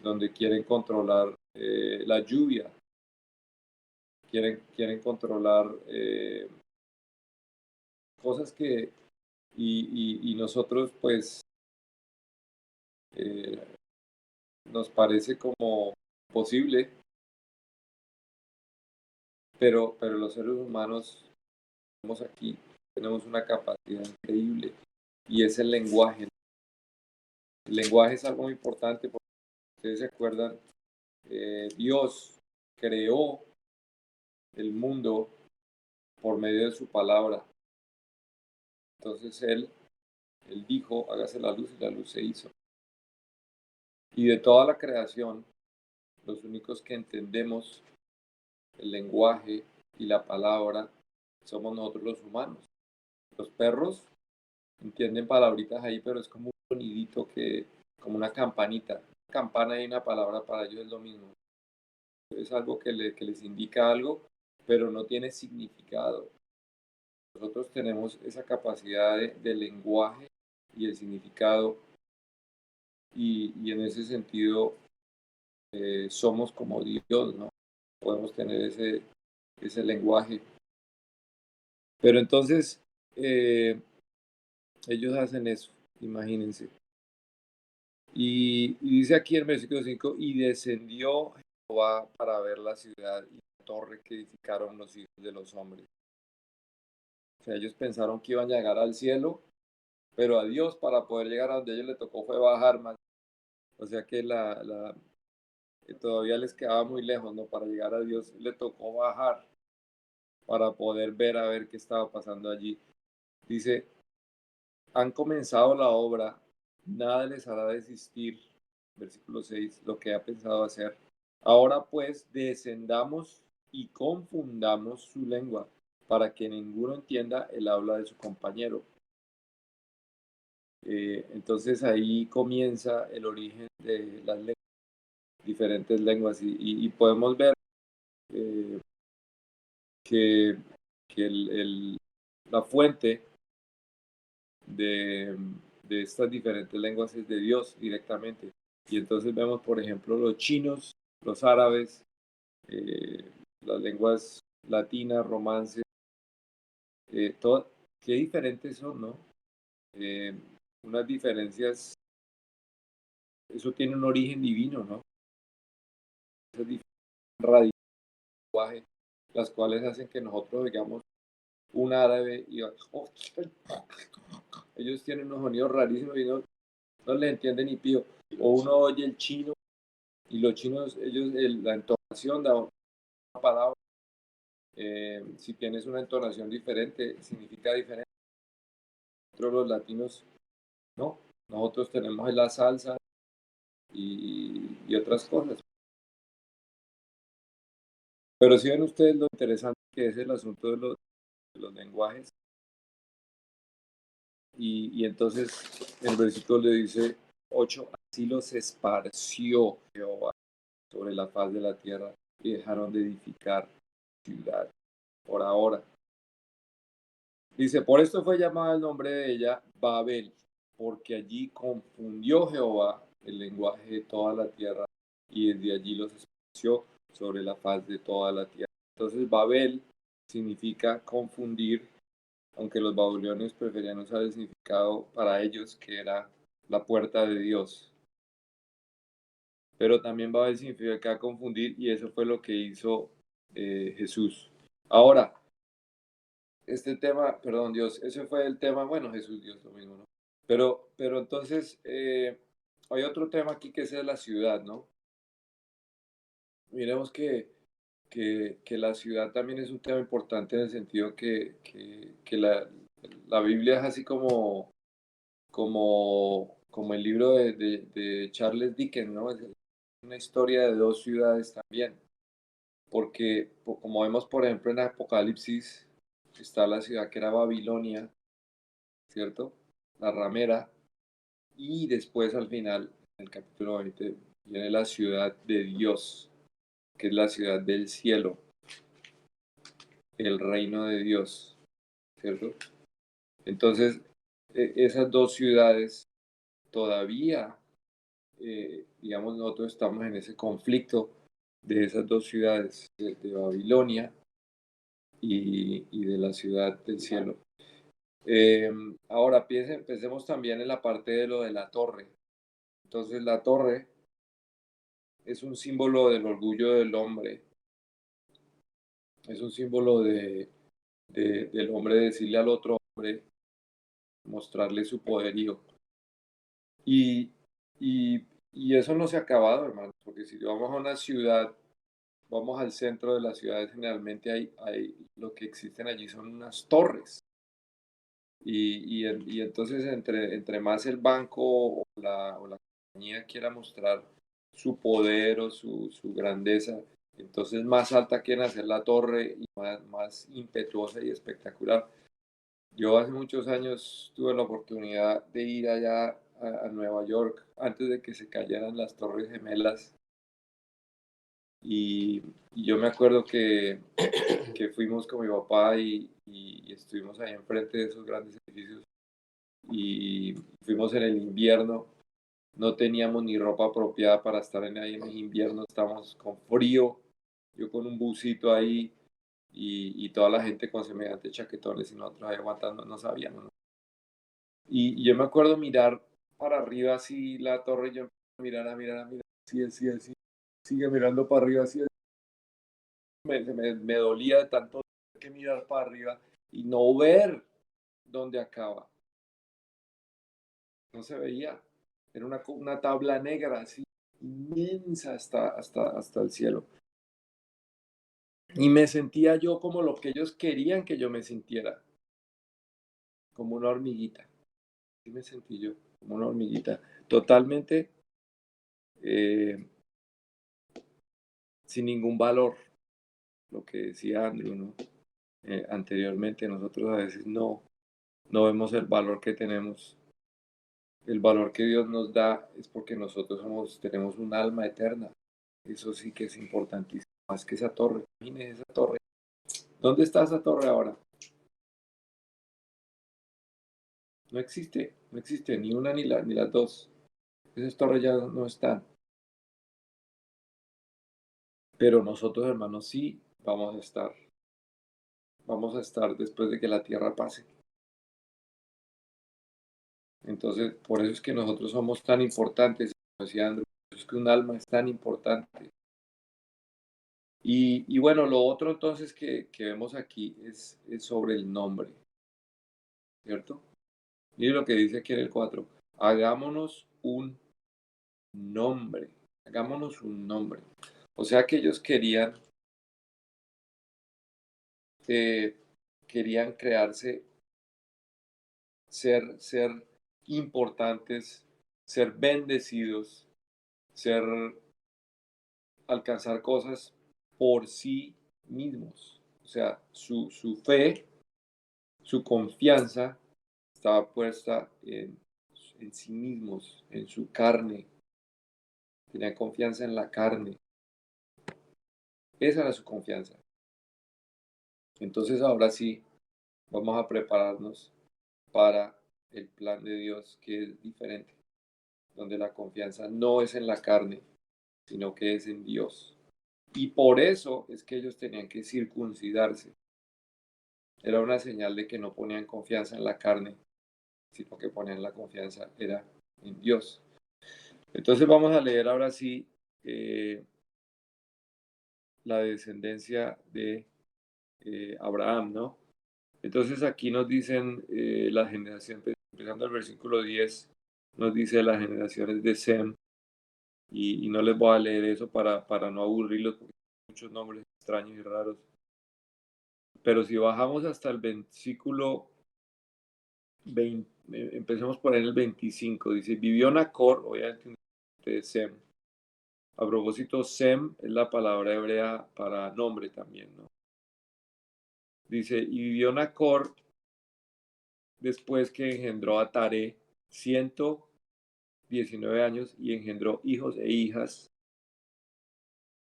donde quieren controlar la lluvia, quieren controlar cosas que, y nosotros pues nos parece como posible, pero los seres humanos estamos aquí, tenemos una capacidad increíble y es el lenguaje. El lenguaje es algo muy importante porque ustedes se acuerdan, Dios creó el mundo por medio de su palabra. Entonces él dijo, hágase la luz y la luz se hizo. Y de toda la creación, los únicos que entendemos el lenguaje y la palabra somos nosotros los humanos. Los perros entienden palabritas ahí, pero es como un sonidito como una campanita. Una campana y una palabra para ellos es lo mismo. Es algo que les indica algo, pero no tiene significado. Nosotros tenemos esa capacidad de lenguaje y el significado, y en ese sentido somos como Dios, ¿no? Podemos tener ese lenguaje. Pero entonces ellos hacen eso, imagínense. Y dice aquí en el versículo 5, y descendió Jehová para ver la ciudad y la torre que edificaron los hijos de los hombres. O sea, ellos pensaron que iban a llegar al cielo, pero a Dios para poder llegar a donde a ellos les tocó fue bajar más. O sea que todavía les quedaba muy lejos, ¿no? Para llegar a Dios le tocó bajar para poder ver a ver qué estaba pasando allí. Dice, han comenzado la obra, nada les hará desistir, versículo 6, lo que ha pensado hacer. Ahora pues descendamos y confundamos su lengua, para que ninguno entienda el habla de su compañero. Entonces ahí comienza el origen de las diferentes lenguas y podemos ver eh, que, que la fuente de, de estas diferentes lenguas es de Dios directamente. Y entonces vemos, por ejemplo, los chinos, los árabes, las lenguas latinas, romances, qué diferentes son, ¿no? Eh, unas diferencias, eso tiene un origen divino, ¿no? Esas diferencias radicales, las cuales hacen que nosotros digamos un árabe y ellos tienen unos sonidos rarísimos y no les entiende ni pío. O uno oye el chino y los chinos, ellos, la entonación de una palabra, si tienes una entonación diferente, significa diferente. Nosotros los latinos, no. Nosotros tenemos la salsa y otras cosas. Pero si ven ustedes lo interesante que es el asunto de los lenguajes. Y entonces el versículo le dice 8, así los esparció Jehová sobre la faz de la tierra y dejaron de edificar ciudad por ahora. Dice, por esto fue llamado el nombre de ella Babel, porque allí confundió Jehová el lenguaje de toda la tierra y desde allí los esparció sobre la faz de toda la tierra. Entonces Babel significa confundir, aunque los babilonios preferían usar el significado para ellos que era la puerta de Dios. Pero también Babel significa confundir y eso fue lo que hizo Jesús. Ahora, este tema, perdón, Dios, ese fue el tema, bueno, Jesús, Dios, lo mismo, ¿no? Pero entonces, hay otro tema aquí que es de la ciudad, ¿no? Miremos que la ciudad también es un tema importante en el sentido que la Biblia es así como el libro de Charles Dickens, ¿no? Es una historia de dos ciudades también, porque como vemos, por ejemplo, en Apocalipsis, está la ciudad que era Babilonia, ¿cierto? La ramera, y después al final, en el capítulo 20, viene la ciudad de Dios, que es la ciudad del cielo, el reino de Dios, ¿cierto? Entonces, esas dos ciudades todavía, digamos, nosotros estamos en ese conflicto de esas dos ciudades, de Babilonia y de la ciudad del cielo. Ahora pensemos también en la parte de lo de la torre. Entonces la torre es un símbolo del orgullo del hombre, es un símbolo del hombre decirle al otro hombre, mostrarle su poderío. Y, y eso no se ha acabado, hermano, porque si vamos a una ciudad, vamos al centro de las ciudades, generalmente hay lo que existen allí son unas torres. Y entonces entre más el banco o la compañía quiera mostrar su poder o su grandeza, entonces más alta quieren hacer la torre y más impetuosa y espectacular. Yo hace muchos años tuve la oportunidad de ir allá a Nueva York antes de que se cayeran las Torres Gemelas y yo me acuerdo que fuimos con mi papá y estuvimos ahí enfrente de esos grandes edificios y fuimos en el invierno, no teníamos ni ropa apropiada para estar ahí en el invierno, estábamos con frío, yo con un busito ahí y toda la gente con semejantes chaquetones y nosotros ahí aguantando, no sabíamos, ¿no? Y yo me acuerdo mirar para arriba así la torre, yo a mirar, así, sigue mirando para arriba así, me dolía de tanto que mirar para arriba y no ver dónde acaba. No se veía. Era una tabla negra así, inmensa hasta el cielo. Y me sentía yo como lo que ellos querían que yo me sintiera, como una hormiguita. Así me sentí yo, como una hormiguita. Totalmente eh, sin ningún valor, lo que decía Andrew, ¿no? Anteriormente nosotros a veces no vemos el valor que tenemos el valor que Dios nos da es porque nosotros tenemos un alma eterna. Eso sí que es importantísimo, más que esa torre. Imagínense esa torre. ¿Dónde está esa torre ahora? No existe ni una ni las dos. Esas torres ya no están. Pero nosotros, hermanos, sí vamos a estar. Vamos a estar después de que la tierra pase. Entonces, por eso es que nosotros somos tan importantes, como decía Andrew, por eso es que un alma es tan importante. Y bueno, lo otro entonces que vemos aquí es sobre el nombre, ¿cierto? Mire lo que dice aquí en el 4. Hagámonos un nombre. Hagámonos un nombre. O sea que ellos querían crearse, ser importantes, ser bendecidos, alcanzar cosas por sí mismos. O sea, su fe, su confianza estaba puesta en sí mismos, en su carne. Tenían confianza en la carne. Esa era su confianza. Entonces ahora sí, vamos a prepararnos para el plan de Dios, que es diferente, donde la confianza no es en la carne, sino que es en Dios. Y por eso es que ellos tenían que circuncidarse. Era una señal de que no ponían confianza en la carne, sino que ponían la confianza era en Dios. Entonces vamos a leer ahora sí la descendencia de Abraham, ¿no? Entonces aquí nos dicen la generación, empezando el versículo 10, nos dice las generaciones de Sem, y no les voy a leer eso para no aburrirlos, porque hay muchos nombres extraños y raros. Pero si bajamos hasta el versículo 20, empecemos por ahí en el 25, dice, vivió Nacor, obviamente de Sem. A propósito, Sem es la palabra hebrea para nombre también, ¿no? Dice, y vivió Nacor después que engendró a Taré 119 años y engendró hijos e hijas.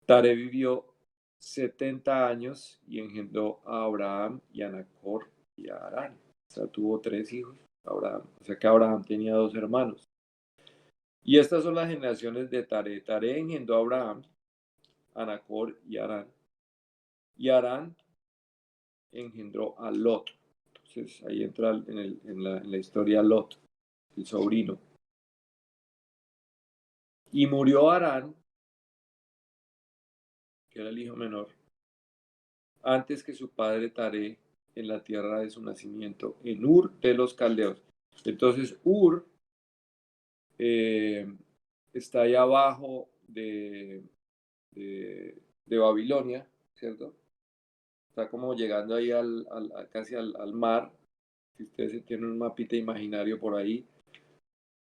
Taré vivió 70 años y engendró a Abraham y a Nacor y a Harán. O sea, tuvo 3 hijos, Abraham. O sea que Abraham tenía 2 hermanos. Y estas son las generaciones de Taré. Taré engendró a Abraham, a Nacor y a Harán. Y Harán engendró a Lot. Entonces ahí entra en la historia Lot, el sobrino. Y murió Harán, que era el hijo menor, antes que su padre Taré en la tierra de su nacimiento, en Ur de los Caldeos. Entonces Ur está ahí abajo de Babilonia, ¿cierto? Está como llegando ahí casi al mar. Si ustedes tienen un mapita imaginario por ahí,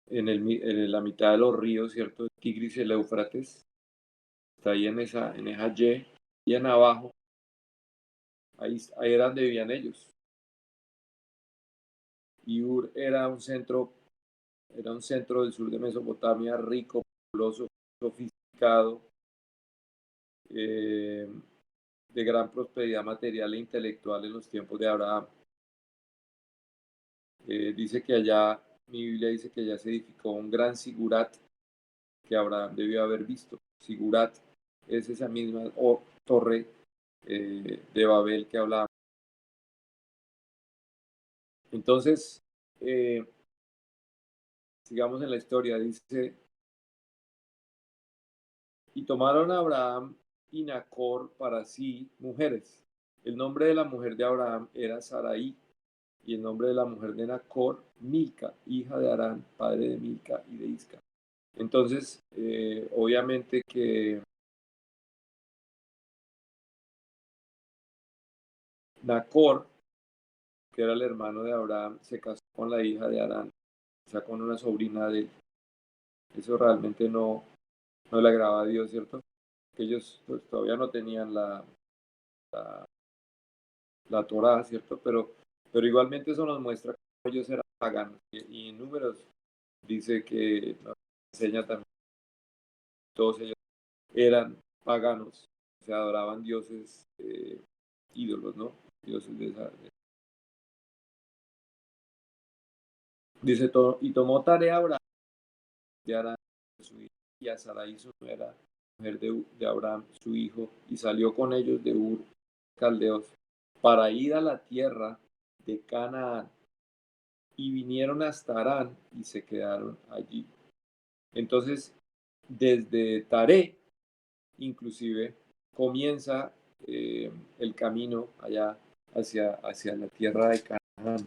en la mitad de los ríos, ¿cierto? El Tigris y el Éufrates. Está ahí en esa Y, y en abajo. Ahí era donde vivían ellos. Y Ur era un centro del sur de Mesopotamia rico, populoso, sofisticado, de gran prosperidad material e intelectual en los tiempos de Abraham. Dice que allá, mi Biblia dice que allá se edificó un gran sigurat que Abraham debió haber visto. Sigurat es esa misma torre de Babel que hablaba. Entonces, sigamos en la historia, dice, y tomaron a Abraham y Nacor para sí mujeres. El nombre de la mujer de Abraham era Sarai, y el nombre de la mujer de Nacor, Milca, hija de Harán, padre de Milca y de Isca. Entonces, obviamente que Nacor, que era el hermano de Abraham, se casó con la hija de Harán, o sea, con una sobrina de él. Eso realmente no le agradaba a Dios, ¿cierto? Que ellos pues, todavía no tenían la Torá, ¿cierto? Pero igualmente eso nos muestra que ellos eran paganos. Y en Números dice que nos enseña también que todos ellos eran paganos, o sea, adoraban dioses ídolos, ¿no? Dioses de esa. Dice, y tomó tarea Abraham de Arán, su hijo, y a Sarai su nuera, mujer de Abraham, su hijo, y salió con ellos de Ur, caldeos, para ir a la tierra de Canaán, y vinieron hasta Harán y se quedaron allí. Entonces, desde Taré, inclusive, comienza el camino allá hacia la tierra de Canaán.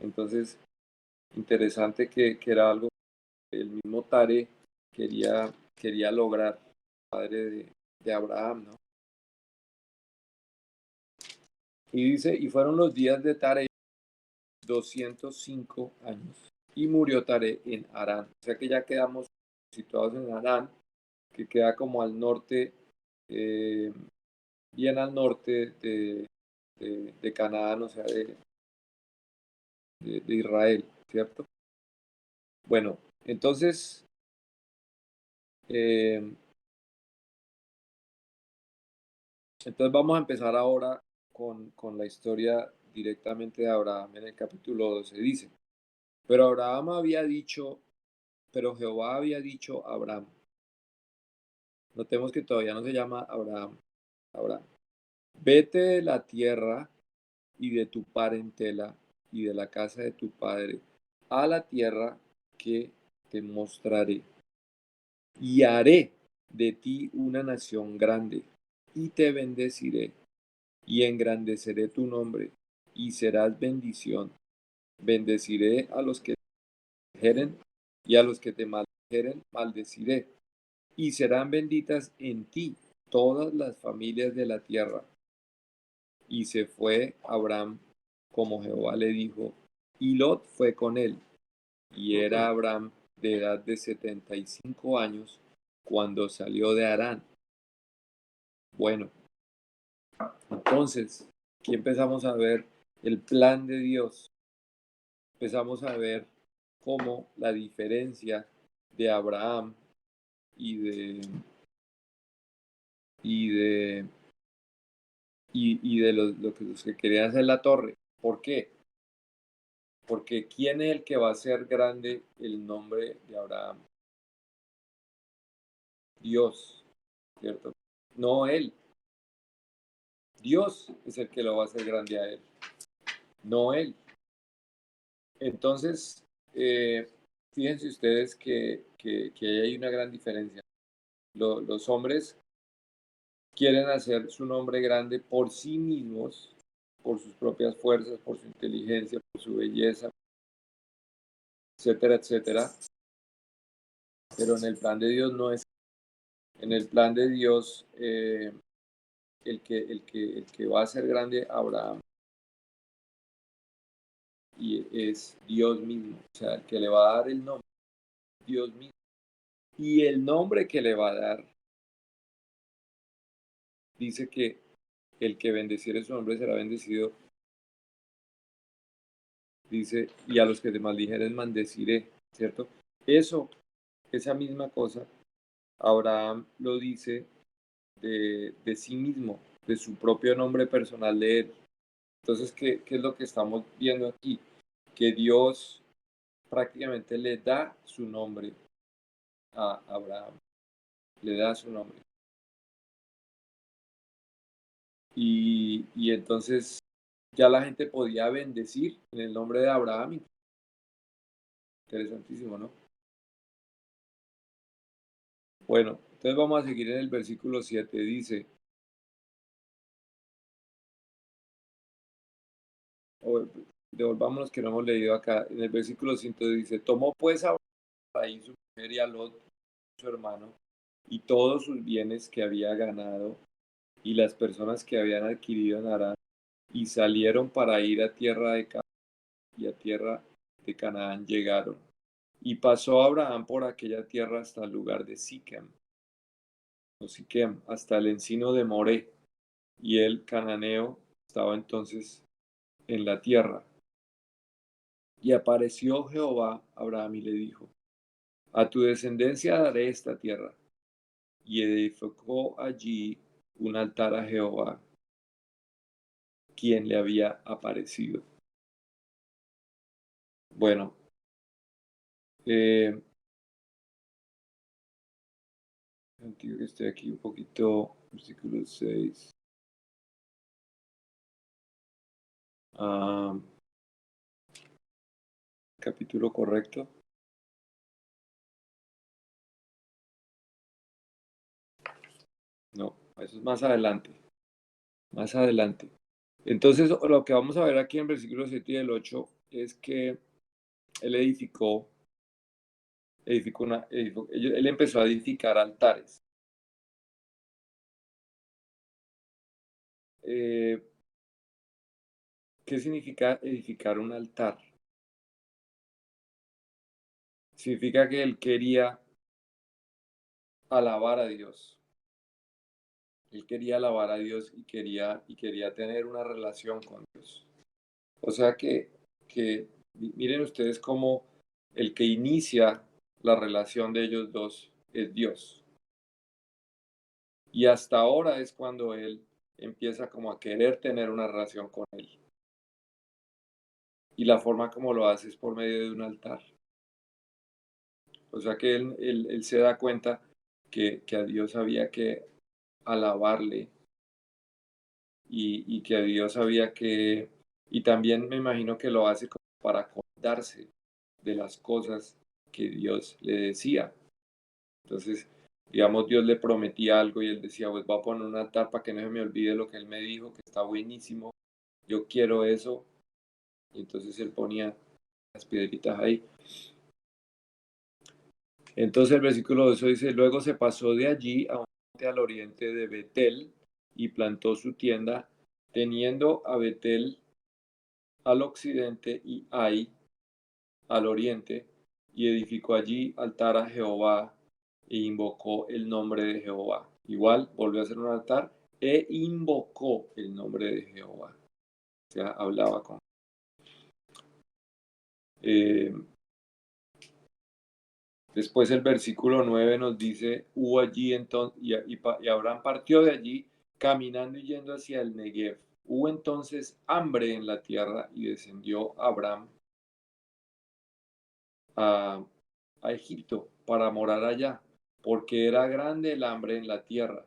Entonces, interesante que era algo que el mismo Taré quería lograr, padre de Abraham, ¿no? Y dice, y fueron los días de Taré 205 años, y murió Taré en Harán. O sea que ya quedamos situados en Harán, que queda como al norte, bien al norte de Canaán, o sea, de Israel, ¿cierto? Bueno, entonces, entonces vamos a empezar ahora con la historia directamente de Abraham. En el capítulo 12 dice, pero Jehová había dicho a Abraham. Notemos que todavía no se llama Abraham. Vete de la tierra y de tu parentela y de la casa de tu padre a la tierra que te mostraré. Y haré de ti una nación grande, y te bendeciré, y engrandeceré tu nombre, y serás bendición. Bendeciré a los que te bendijeren, y a los que te maldijeren, maldeciré. Y serán benditas en ti todas las familias de la tierra. Y se fue Abraham como Jehová le dijo, y Lot fue con él. Y era Abraham de edad de 75 años cuando salió de Harán. Bueno, entonces, aquí empezamos a ver el plan de Dios. Empezamos a ver cómo la diferencia de Abraham y de los que querían hacer la torre. ¿Por qué? Porque ¿quién es el que va a hacer grande el nombre de Abraham? Dios, ¿cierto? No él. Dios es el que lo va a hacer grande a él, no él. Entonces, fíjense ustedes que hay una gran diferencia. Los hombres quieren hacer su nombre grande por sí mismos, por sus propias fuerzas, por su inteligencia, por su belleza, etcétera, etcétera. Pero en el plan de Dios no es. En el plan de Dios, el que va a ser grande a Abraham y es Dios mismo, o sea, el que le va a dar el nombre, Dios mismo. Y el nombre que le va a dar, dice que el que bendeciere su nombre será bendecido. Dice, y a los que te maldijeren maldeciré, ¿cierto? Eso, esa misma cosa, Abraham lo dice de sí mismo, de su propio nombre personal de él. Entonces, ¿qué es lo que estamos viendo aquí? Que Dios prácticamente le da su nombre a Abraham, le da su nombre. Y entonces ya la gente podía bendecir en el nombre de Abraham. Interesantísimo, ¿no? Bueno, entonces vamos a seguir en el versículo 7. Dice, devolvámonos que no hemos leído acá. En el versículo 5 dice, tomó pues a Abraham su mujer y a Lot, su hermano, y todos sus bienes que había ganado y las personas que habían adquirido en Harán, y salieron para ir a tierra de Canaán, y a tierra de Canaán llegaron. Y pasó Abraham por aquella tierra hasta el lugar de Siquem, hasta el encino de Moré, y el cananeo estaba entonces en la tierra. Y apareció Jehová a Abraham y le dijo: a tu descendencia daré esta tierra. Y edificó allí un altar a Jehová, quien le había aparecido. Bueno, que estoy aquí un poquito, versículo 6. Capítulo correcto. No, eso es más adelante. Más adelante. Entonces, lo que vamos a ver aquí en versículo 7 y el 8 es que él él empezó a edificar altares. ¿Qué significa edificar un altar? Significa que él quería alabar a Dios. Él quería alabar a Dios y quería tener una relación con Dios. O sea que miren ustedes cómo el que inicia la relación de ellos dos es Dios. Y hasta ahora es cuando él empieza como a querer tener una relación con él. Y la forma como lo hace es por medio de un altar. O sea que él se da cuenta que a Dios había que alabarle y que a Dios había que... Y también me imagino que lo hace como para acordarse de las cosas que Dios le decía. Entonces, digamos, Dios le prometía algo y él decía, pues voy a poner un altar para que no se me olvide lo que él me dijo, que está buenísimo, yo quiero eso. Y entonces él ponía las piedritas ahí. Entonces el versículo 2 dice, luego se pasó de allí a un monte al oriente de Betel y plantó su tienda, teniendo a Betel al occidente y Ai al oriente, y edificó allí altar a Jehová e invocó el nombre de Jehová. Igual volvió a hacer un altar e invocó el nombre de Jehová. O sea, hablaba con... Después el versículo 9 nos dice, hubo allí entonces, y Abraham partió de allí caminando y yendo hacia el Negev. Hubo entonces hambre en la tierra y descendió Abraham a Egipto para morar allá, porque era grande el hambre en la tierra.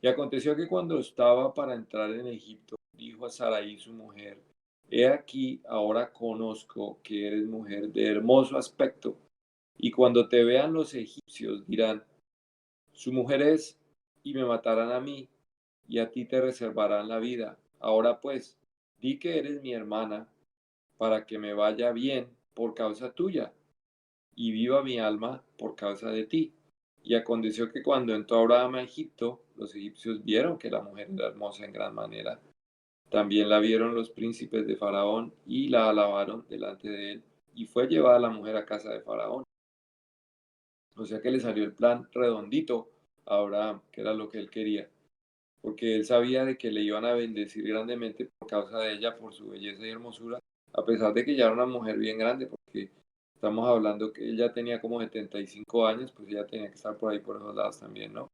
Y aconteció que cuando estaba para entrar en Egipto, dijo a Sarai su mujer, he aquí, ahora conozco que eres mujer de hermoso aspecto, y cuando te vean los egipcios dirán, su mujer es, y me matarán a mí, y a ti te reservarán la vida. Ahora pues, di que eres mi hermana, para que me vaya bien por causa tuya, y viva mi alma por causa de ti. Y aconteció que cuando entró Abraham a Egipto, los egipcios vieron que la mujer era hermosa en gran manera. También la vieron los príncipes de Faraón y la alabaron delante de él. Y fue llevada la mujer a casa de Faraón. O sea que le salió el plan redondito a Abraham, que era lo que él quería. Porque él sabía de que le iban a bendecir grandemente por causa de ella, por su belleza y hermosura, a pesar de que ya era una mujer bien grande, porque estamos hablando que ella tenía como 75 años, pues ella tenía que estar por ahí por esos lados también, ¿no?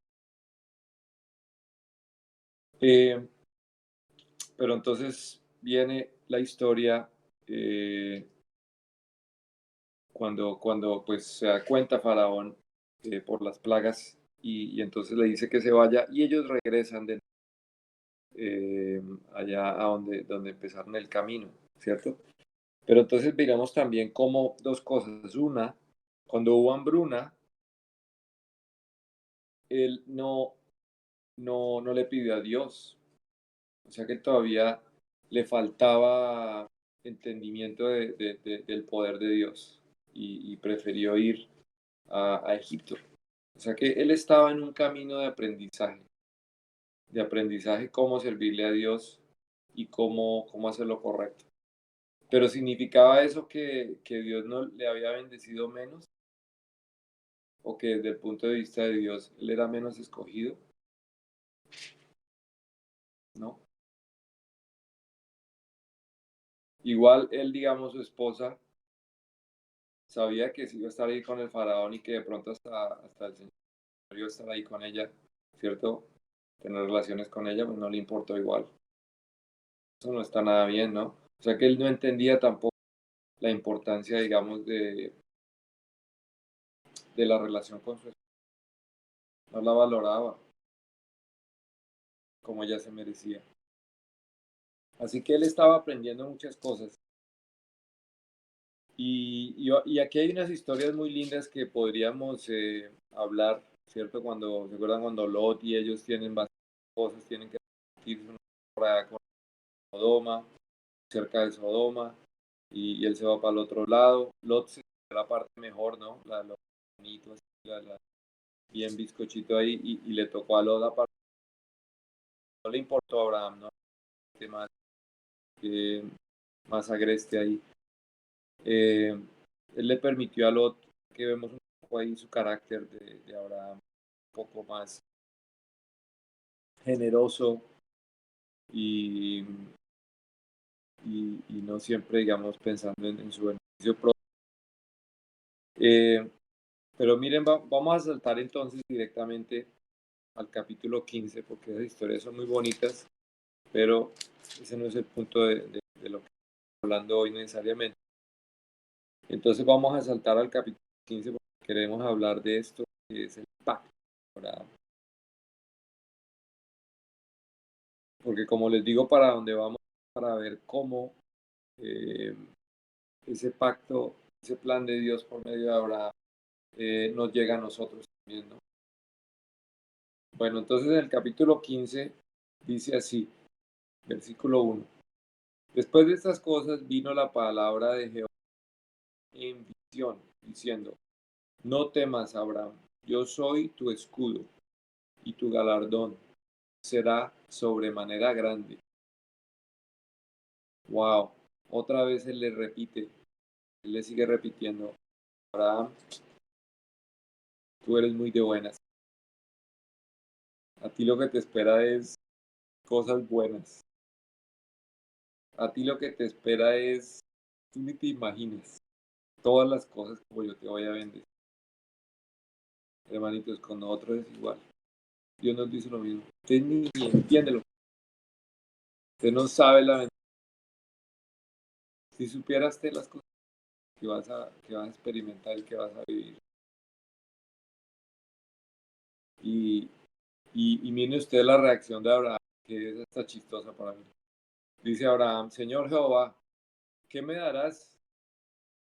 Pero entonces viene la historia cuando pues se da cuenta Faraón por las plagas y entonces le dice que se vaya y ellos regresan allá a donde empezaron el camino, ¿cierto? Pero entonces miramos también como dos cosas. Una, cuando hubo hambruna, él no le pidió a Dios. O sea que todavía le faltaba entendimiento del poder de Dios y prefirió ir a Egipto. O sea que él estaba en un camino de aprendizaje cómo servirle a Dios y cómo hacer lo correcto. Pero ¿significaba eso que Dios no le había bendecido menos? ¿O que desde el punto de vista de Dios él era menos escogido? No. Igual él, digamos, su esposa, sabía que sí iba a estar ahí con el faraón y que de pronto hasta el Señor iba a estar ahí con ella, ¿cierto? Tener relaciones con ella, pues no le importó igual. Eso no está nada bien, ¿no? O sea que él no entendía tampoco la importancia, digamos, de la relación con su esposa. No la valoraba como ella se merecía. Así que él estaba aprendiendo muchas cosas. Y aquí hay unas historias muy lindas que podríamos hablar, ¿cierto? ¿Se acuerdan cuando Lot y ellos tienen bastantes cosas, tienen que irse una temporada con Sodoma, cerca de Sodoma, y él se va para el otro lado. Lot se fue a la parte mejor, ¿no? Lo bonito, así, bien bizcochito ahí, y le tocó a Lot la parte. No le importó a Abraham, ¿no? Más, eh, más agreste ahí. Él le permitió a Lot, que vemos un poco ahí su carácter de Abraham, un poco más generoso y, y no siempre, digamos, pensando en su beneficio propio. Pero miren, vamos a saltar entonces directamente al capítulo 15, porque esas historias son muy bonitas, pero ese no es el punto de lo que estamos hablando hoy necesariamente. Entonces vamos a saltar al capítulo 15 porque queremos hablar de esto, que es el pacto. Porque como les digo, para dónde vamos, para ver cómo ese pacto, ese plan de Dios por medio de Abraham nos llega a nosotros también, ¿no? Bueno, entonces en el capítulo 15 dice así, versículo 1. Después de estas cosas vino la palabra de Jehová en visión, diciendo, no temas, Abraham, yo soy tu escudo, y tu galardón será sobremanera grande. Wow, otra vez él le repite, él le sigue repitiendo, Abraham, tú eres muy de buenas. A ti lo que te espera es cosas buenas. A ti lo que te espera es, tú ni te imaginas, todas las cosas como yo te voy a bendecir. Hermanitos, con nosotros es igual. Dios nos dice lo mismo. Usted ni entiende lo que usted no sabe la bendición. Si supieras de las cosas que vas a experimentar y que vas a vivir. Y mire usted la reacción de Abraham, que es hasta chistosa para mí. Dice Abraham, Señor Jehová, ¿qué me darás?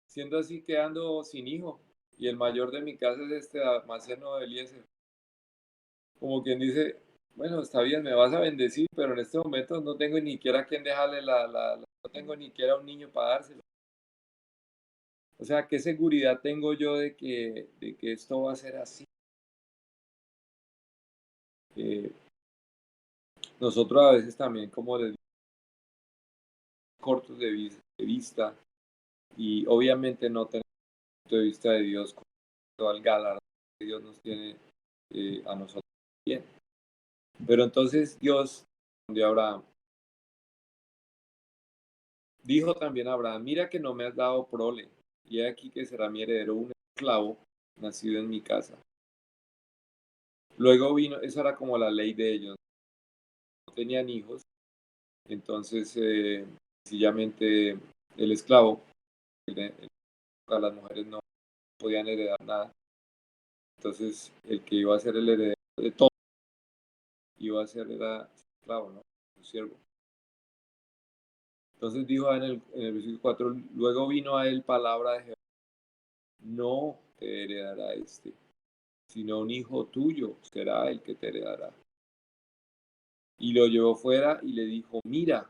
Siendo así que ando sin hijo, y el mayor de mi casa es este Damaseno de Eliezer. Como quien dice, bueno, está bien, me vas a bendecir, pero en este momento no tengo ni siquiera a quien dejarle no tengo ni siquiera un niño para dárselo. O sea, ¿qué seguridad tengo yo de que esto va a ser así? Eh, Nosotros a veces también como les digo, cortos de vista y obviamente no tenemos el punto de vista de Dios con todo el galardón que Dios nos tiene a nosotros bien. Pero entonces Dios respondió a Abraham. Dijo también a Abraham, mira que no me has dado prole, y he aquí que será mi heredero un esclavo nacido en mi casa. Luego vino, esa era como la ley de ellos, no tenían hijos, entonces sencillamente el esclavo, a las mujeres no podían heredar nada, entonces el que iba a ser el heredero de todo, iba a ser era esclavo, ¿no? Un siervo. Entonces dijo en el versículo 4, luego vino a él palabra de Jehová, no te heredará este, sino un hijo tuyo será el que te heredará. Y lo llevó fuera y le dijo, mira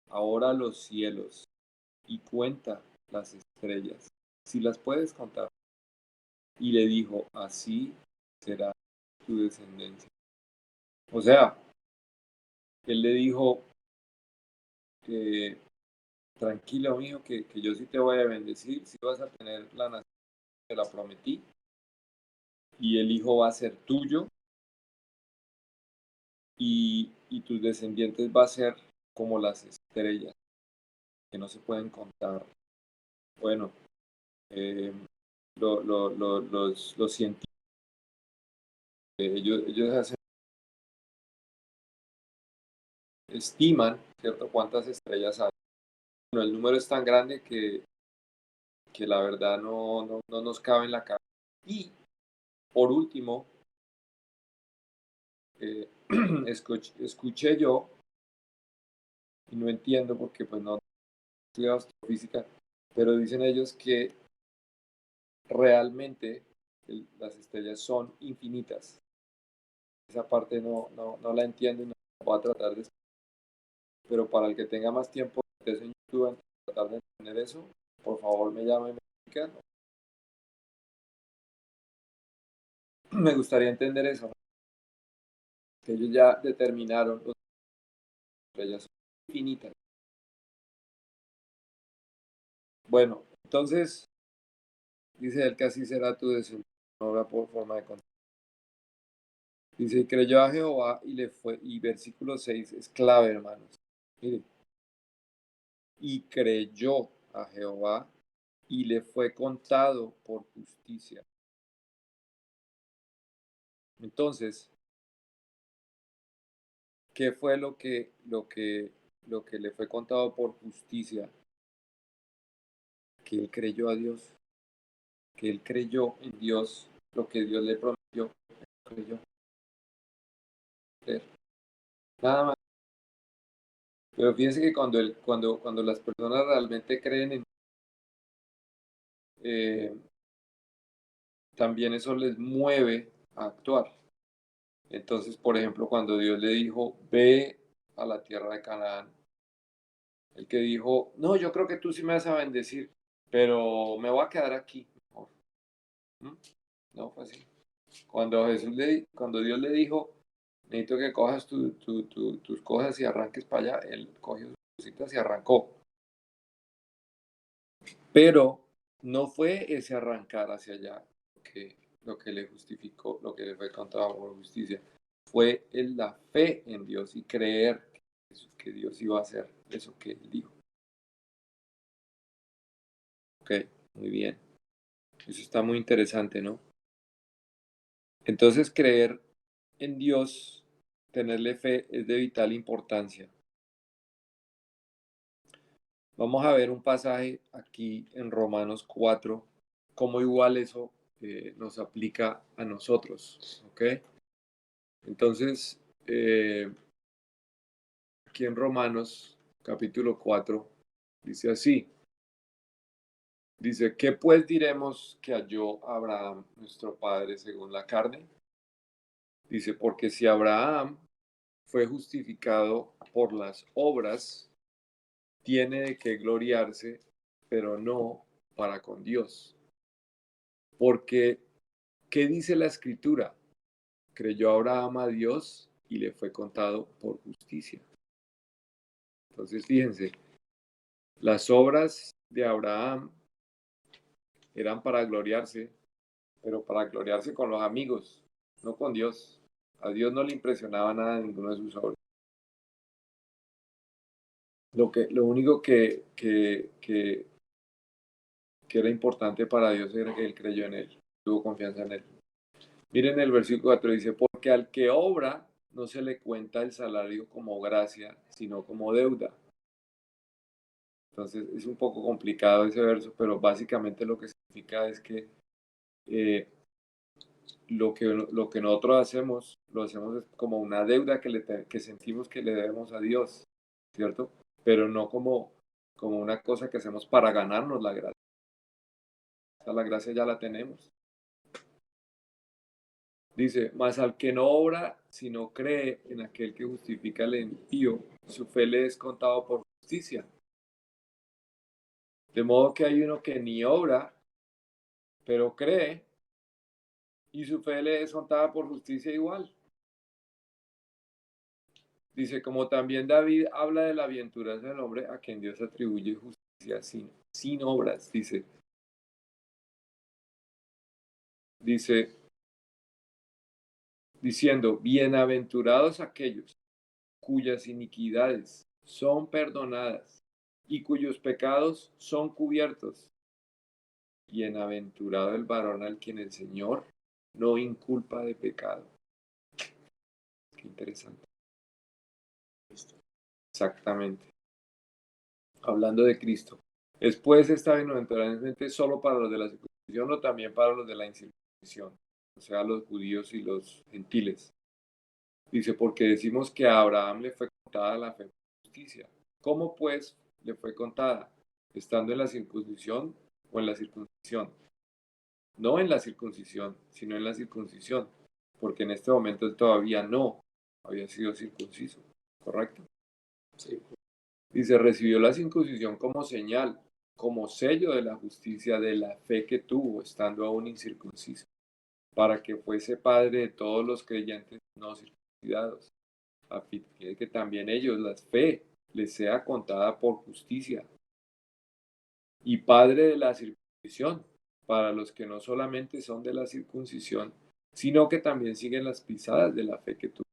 ahora los cielos y cuenta las estrellas, si las puedes contar. Y le dijo, así será tu descendencia. O sea, él le dijo, tranquilo, mijo, que yo sí te voy a bendecir, si vas a tener la nación, te la prometí, y el hijo va a ser tuyo, y tus descendientes va a ser como las estrellas que no se pueden contar. Bueno, los científicos, ellos estiman, ¿cierto?, cuántas estrellas hay. Bueno, el número es tan grande que la verdad no nos cabe en la cabeza. Y por último, escuché yo, y no entiendo porque pues no he estudiado astrofísica, pero dicen ellos que realmente las estrellas son infinitas. Esa parte no la entiendo y no la voy a tratar de explicar. Pero para el que tenga más tiempo en YouTube en tratar de entender eso, por favor me llama y me explica. Me gustaría entender eso, ¿no? Que ellos ya determinaron las estrellas son infinitas. Bueno, entonces dice él que así será tu deseo, no habrá por forma de contar. Dice, y creyó a Jehová y le fue, y versículo 6 es clave, hermanos. Mire, y creyó a Jehová y le fue contado por justicia. Entonces, ¿qué fue lo que le fue contado por justicia? Que él creyó a Dios, que él creyó en Dios, lo que Dios le prometió, creyó. Nada más. Pero fíjense que cuando las personas realmente creen en también eso les mueve a actuar. Entonces, por ejemplo, cuando Dios le dijo, ve a la tierra de Canaán, el que dijo, no, yo creo que tú sí me vas a bendecir, pero me voy a quedar aquí mejor. No fue así. Cuando Dios le dijo, necesito que cojas tus cosas y arranques para allá, él cogió sus cositas y arrancó. Pero no fue ese arrancar hacia allá lo que le justificó, lo que le fue contado por justicia. Fue la fe en Dios y creer que Dios iba a hacer eso que él dijo. Ok, muy bien. Eso está muy interesante, ¿no? Entonces, creer en Dios, tenerle fe, es de vital importancia. Vamos a ver un pasaje aquí en Romanos 4, cómo igual eso nos aplica a nosotros, ¿ok? Entonces, aquí en Romanos capítulo 4, dice así, dice, ¿qué pues diremos que halló Abraham, nuestro padre, según la carne? Dice, porque si Abraham fue justificado por las obras, tiene de qué gloriarse, pero no para con Dios. Porque, ¿qué dice la Escritura? Creyó Abraham a Dios y le fue contado por justicia. Entonces, fíjense, las obras de Abraham eran para gloriarse, pero para gloriarse con los amigos, no con Dios. A Dios no le impresionaba nada en ninguna de sus obras. Lo único que era importante para Dios era que él creyó en él, tuvo confianza en él. Miren el versículo 4, dice, porque al que obra no se le cuenta el salario como gracia, sino como deuda. Entonces es un poco complicado ese verso, pero básicamente lo que significa es que lo que nosotros hacemos, lo hacemos como una deuda que sentimos que le debemos a Dios, ¿cierto? Pero no como una cosa que hacemos para ganarnos la gracia. O sea, la gracia ya la tenemos. Dice, mas al que no obra, sino cree en aquel que justifica al impío, su fe le es contado por justicia. De modo que hay uno que ni obra, pero cree, y su fe le es contada por justicia igual. Dice, como también David habla de la bienaventuranza del hombre a quien Dios atribuye justicia sin obras. Dice, diciendo, bienaventurados aquellos cuyas iniquidades son perdonadas y cuyos pecados son cubiertos. Bienaventurado el varón al quien el Señor no inculpa de pecado. Qué interesante. Exactamente. Hablando de Cristo. Después está bienaventuramente solo para los de la circuncisión o también para los de la incircuncisión, o sea, los judíos y los gentiles. Dice, porque decimos que a Abraham le fue contada la fe por justicia. ¿Cómo pues le fue contada? ¿Estando en la circuncisión o en la circuncisión? No en la circuncisión, sino en la circuncisión, porque en este momento él todavía no había sido circunciso, ¿correcto? Sí. Dice, recibió la circuncisión como señal, como sello de la justicia de la fe que tuvo estando aún incircunciso, para que fuese padre de todos los creyentes no circuncidados, a fin de que también ellos la fe les sea contada por justicia, y padre de la circuncisión, para los que no solamente son de la circuncisión, sino que también siguen las pisadas de la fe que tuvo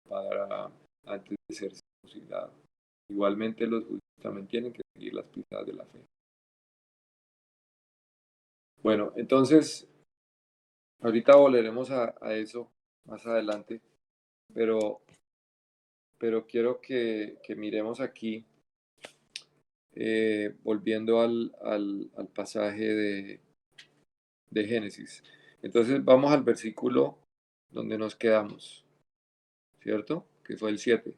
para antes de ser circuncidado. Igualmente los judíos también tienen que seguir las pisadas de la fe. Bueno, entonces, ahorita volveremos a eso más adelante, pero quiero que miremos aquí, volviendo al pasaje de Génesis. Entonces vamos al versículo donde nos quedamos, ¿cierto? Que fue el 7.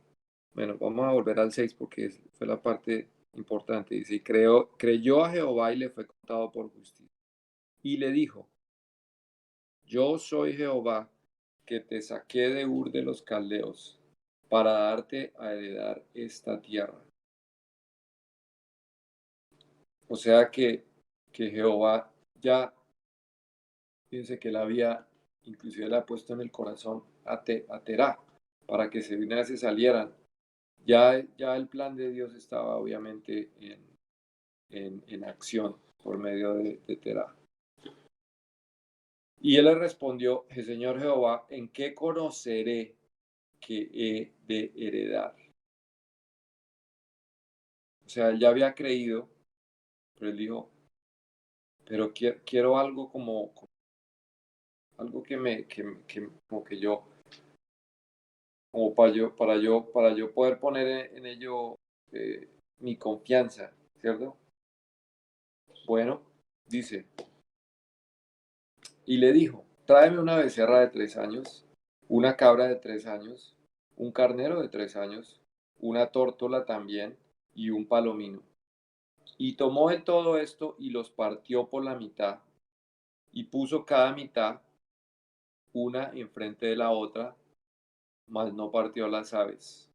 Bueno, vamos a volver al 6 porque fue la parte importante. Dice, y creyó a Jehová y le fue contado por justicia. Y le dijo, yo soy Jehová que te saqué de Ur de los Caldeos para darte a heredar esta tierra. O sea que Jehová ya, fíjense que él había, inclusive le ha puesto en el corazón a Terá, para que se salieran. Ya el plan de Dios estaba obviamente en acción por medio de Terá. Y él le respondió, Señor Jehová, ¿en qué conoceré que he de heredar? O sea, él ya había creído, pero él dijo, pero quiero algo como algo como que yo, como para yo poder poner en ello mi confianza, ¿cierto? Bueno, dice, y le dijo, tráeme una becerra de 3 años, una cabra de 3 años, un carnero de 3 años, una tórtola también y un palomino. Y tomó él todo esto y los partió por la mitad y puso cada mitad una enfrente de la otra, mas no partió las aves.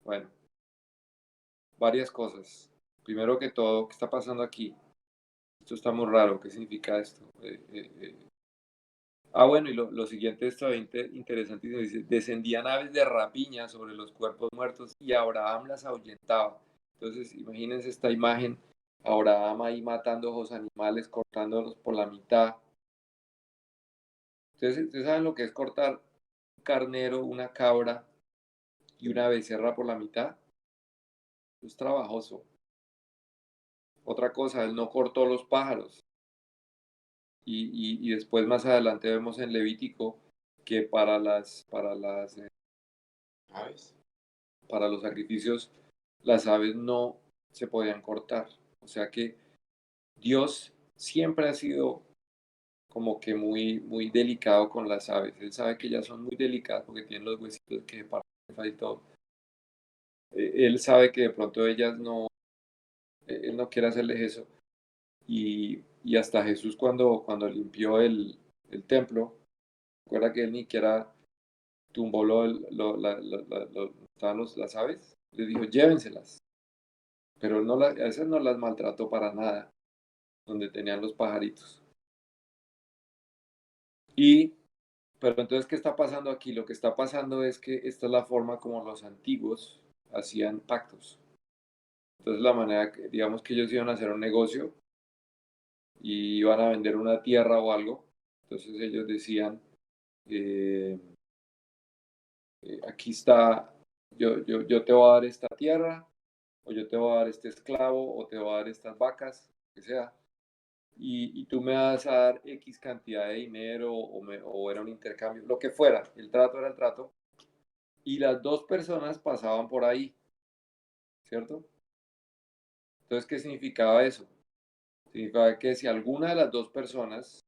Bueno, varias cosas. Primero que todo, ¿qué está pasando aquí? Esto está muy raro. ¿Qué significa esto? Bueno, y lo siguiente está interesantísimo. Dice, descendían aves de rapiña sobre los cuerpos muertos y Abraham las ahuyentaba. Entonces, imagínense esta imagen. Abraham ahí matando a los animales, cortándolos por la mitad. Ustedes saben lo que es cortar un carnero, una cabra y una becerra por la mitad. Es trabajoso. Otra cosa, él no cortó los pájaros. Y después más adelante vemos en Levítico que para ¿Aves? para los sacrificios las aves no se podían cortar. O sea que Dios siempre ha sido como que muy delicado con las aves. Él sabe que ellas son muy delicadas porque tienen los huesitos que parten y todo. Él sabe que de pronto ellas no, él no quiere hacerles eso. Y hasta Jesús cuando limpió el templo, recuerda que él ni siquiera tumbó estaban las aves, le dijo llévenselas, pero no a esas no las maltrató para nada, donde tenían los pajaritos. Pero entonces, ¿qué está pasando aquí? Lo que está pasando es que esta es la forma como los antiguos hacían pactos. Entonces, la manera que, digamos que ellos iban a hacer un negocio y iban a vender una tierra o algo, entonces ellos decían, aquí está, yo te voy a dar esta tierra o yo te voy a dar este esclavo, o te voy a dar estas vacas, lo que sea, y tú me vas a dar X cantidad de dinero, o era un intercambio, lo que fuera, el trato era el trato, y las dos personas pasaban por ahí, ¿cierto? Entonces, ¿qué significaba eso? Significaba que si alguna de las dos personas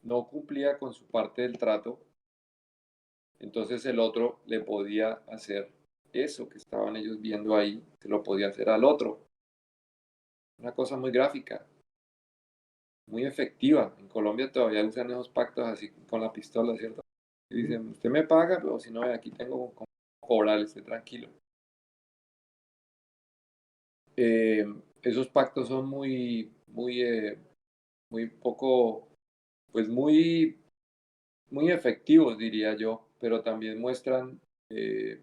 no cumplía con su parte del trato, entonces el otro le podía hacer eso que estaban ellos viendo ahí, se lo podía hacer al otro. Una cosa muy gráfica, muy efectiva. En Colombia todavía usan esos pactos así con la pistola, ¿cierto? Y dicen, usted me paga, pero si no, aquí tengo como cobrarle, esté tranquilo. Esos pactos son muy poco, pues muy efectivos, diría yo, pero también eh,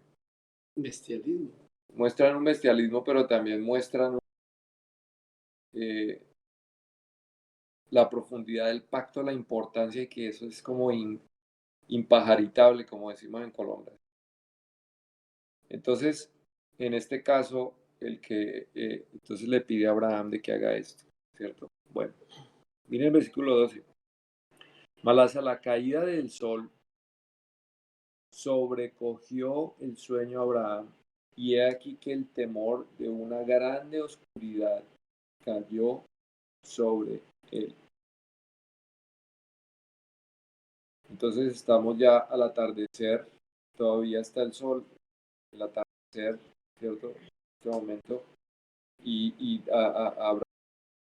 Bestialismo. muestran un bestialismo, pero también muestran eh, la profundidad del pacto, la importancia y que eso es como impajaritable, como decimos en Colombia. Entonces, en este caso, entonces le pide a Abraham de que haga esto, ¿cierto? Bueno, miren el versículo 12. Mas a la caída del sol sobrecogió el sueño a Abraham, y he aquí que el temor de una grande oscuridad cayó sobre él. Entonces estamos ya al atardecer, todavía está el sol, el atardecer, ¿cierto? En este momento, y Abraham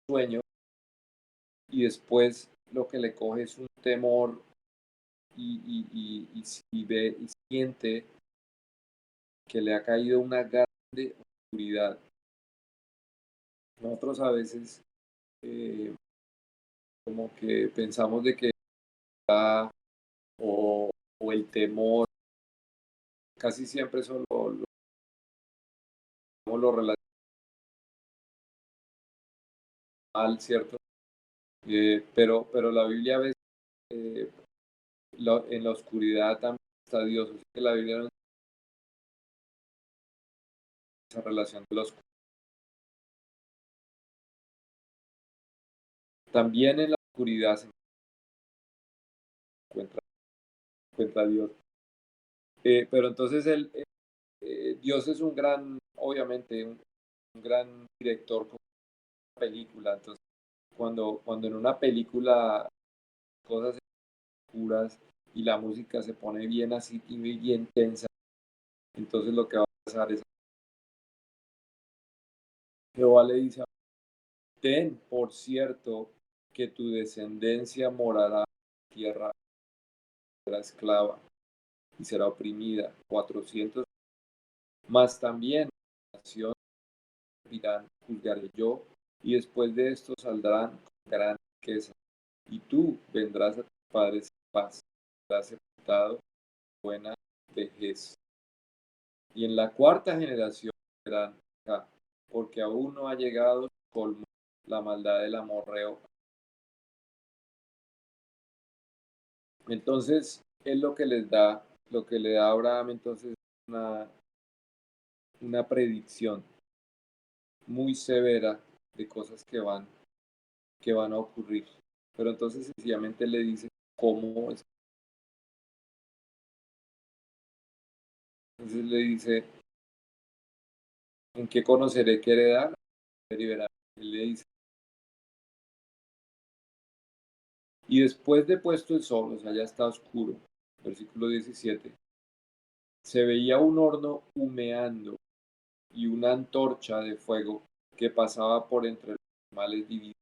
sueño, y después lo que le coge es un temor y ve y siente que le ha caído una grande oscuridad. Nosotros a veces como que pensamos de que o el temor casi siempre son lo relacionado al, ¿cierto? Pero la Biblia a veces eh, en la oscuridad también está Dios. Así que la Biblia no tiene esa relación de la oscuridad. También en la oscuridad se encuentra Dios. Pero entonces Dios es obviamente, un gran director con una película. Entonces, cuando en una película cosas oscuras y la música se pone bien así y bien tensa, entonces lo que va a pasar es Jehová le dice, ten por cierto que tu descendencia morará en tierra, será esclava y será oprimida 400, más también nación dirán, juzgaré yo, y después de esto saldrán con gran riqueza, y tú vendrás a tus padres en paz, serás sepultado en buena vejez. Y en la cuarta generación serán acá, porque aún no ha llegado su colmo la maldad del amorreo. Entonces, es lo que lo que le da a Abraham entonces una, una predicción muy severa de cosas que van a ocurrir. Pero entonces sencillamente le dice cómo es. Entonces le dice, ¿en qué conoceré qué heredar? Él le dice, y después de puesto el sol, o sea, ya está oscuro, versículo 17, se veía un horno humeando y una antorcha de fuego que pasaba por entre los animales divinos.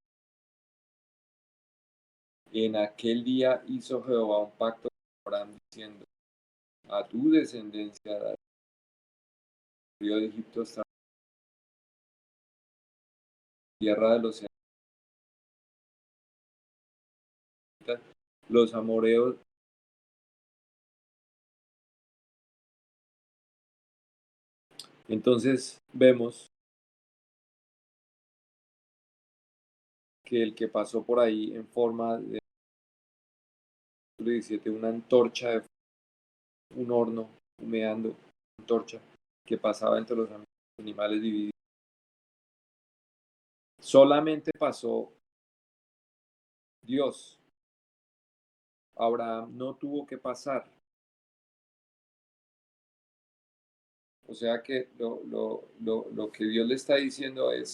En aquel día hizo Jehová un pacto con Abraham diciendo, a tu descendencia daré el río de Egipto hasta la tierra de los Senetas, los amoreos. Entonces vemos que el que pasó por ahí en forma de 17, una antorcha de un horno humeando, antorcha que pasaba entre los animales divididos. Solamente pasó Dios. Abraham no tuvo que pasar. O sea que lo que Dios le está diciendo es,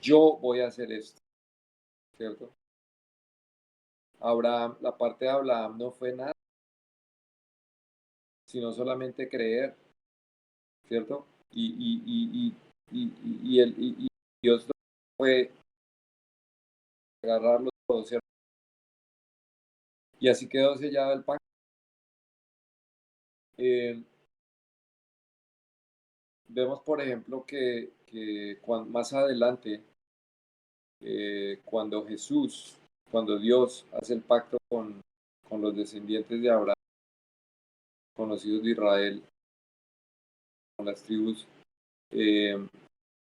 yo voy a hacer esto, ¿cierto? Abraham, la parte de Abraham no fue nada, sino solamente creer, ¿cierto? Y Dios fue agarrarlo todo, ¿cierto? Y así quedó sellado el pacto. Vemos, por ejemplo, que más adelante, cuando Dios hace el pacto con los descendientes de Abraham, conocidos de Israel, con las tribus,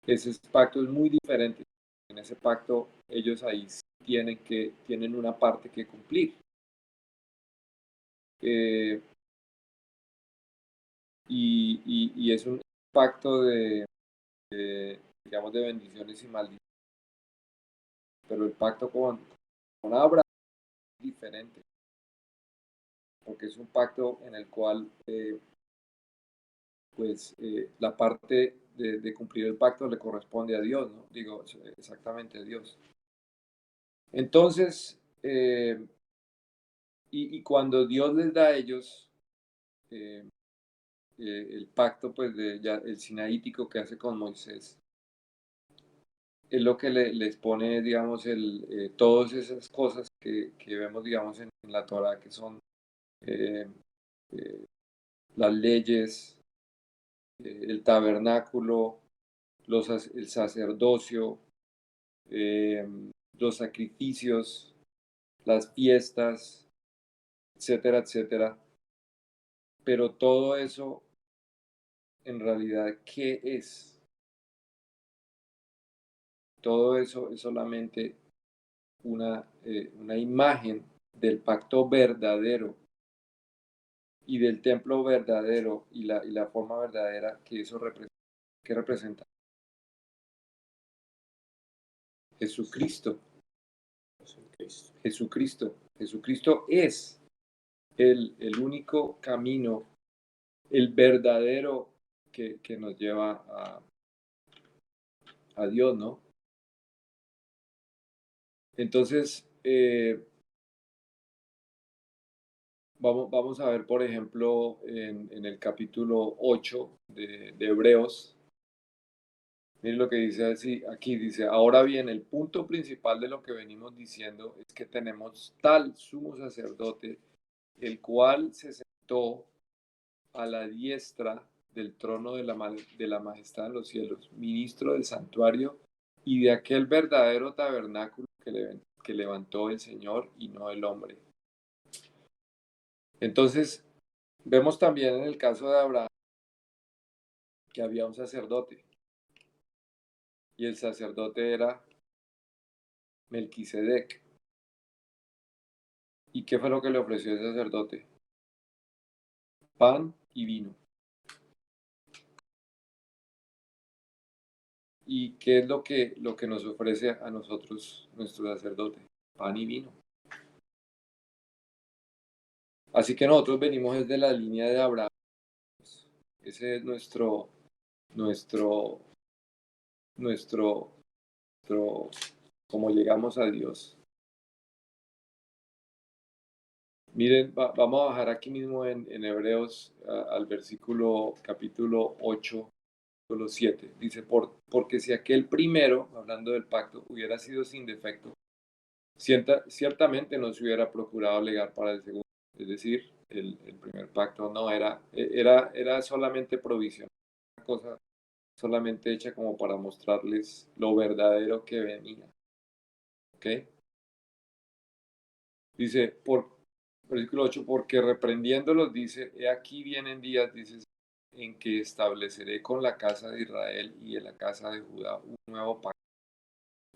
ese pacto es muy diferente. En ese pacto ellos ahí sí tienen una parte que cumplir. Y es un pacto digamos, de bendiciones y maldiciones. Pero el pacto con Abraham es diferente, porque es un pacto en el cual la parte de cumplir el pacto le corresponde a Dios, ¿no? Digo, exactamente a Dios. Entonces, y cuando Dios les da a ellos el pacto, pues, el sinaítico que hace con Moisés, es lo que les pone, digamos, todas esas cosas que vemos, digamos, en la Torah, que son eh, las leyes, el tabernáculo, el sacerdocio, los sacrificios, las fiestas, etcétera, etcétera. Pero todo eso, en realidad, ¿qué es? Todo eso es solamente una imagen del pacto verdadero y del templo verdadero y la forma verdadera que eso representa. Jesucristo. Jesucristo es el único camino, el verdadero que nos lleva a Dios, ¿no? Entonces, vamos a ver, por ejemplo, en el capítulo 8 de Hebreos. Miren lo que dice así, aquí dice, ahora bien, el punto principal de lo que venimos diciendo es que tenemos tal sumo sacerdote, el cual se sentó a la diestra del trono de la majestad en los cielos, ministro del santuario y de aquel verdadero tabernáculo que levantó el Señor y no el hombre. Entonces, vemos también en el caso de Abraham que había un sacerdote y el sacerdote era Melquisedec. ¿Y qué fue lo que le ofreció el sacerdote? Pan y vino. ¿Y qué es lo que nos ofrece a nosotros nuestro sacerdote? Pan y vino. Así que nosotros venimos desde la línea de Abraham. Ese es nuestro, como llegamos a Dios. Miren, vamos a bajar aquí mismo en Hebreos al versículo capítulo 8, versículo 7. Dice, porque si aquel primero, hablando del pacto, hubiera sido sin defecto, ciertamente no se hubiera procurado legar para el segundo. Es decir, el primer pacto no era solamente provisión, una cosa solamente hecha como para mostrarles lo verdadero que venía. ¿Ok? Dice, versículo 8, porque reprendiéndolos dice, he aquí vienen días, dice, en que estableceré con la casa de Israel y en la casa de Judá un nuevo pacto.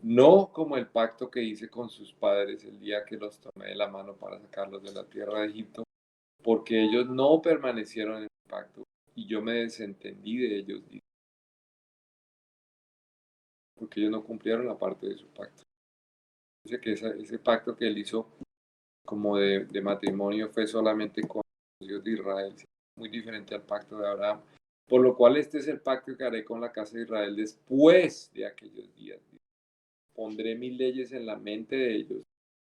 No como el pacto que hice con sus padres el día que los tomé de la mano para sacarlos de la tierra de Egipto, porque ellos no permanecieron en el pacto y yo me desentendí de ellos. porque ellos no cumplieron la parte de su pacto. Dice que ese pacto que él hizo como de matrimonio fue solamente con los hijos de Israel, muy diferente al pacto de Abraham. Por lo cual este es el pacto que haré con la casa de Israel después de aquellos días. Pondré mis leyes en la mente de ellos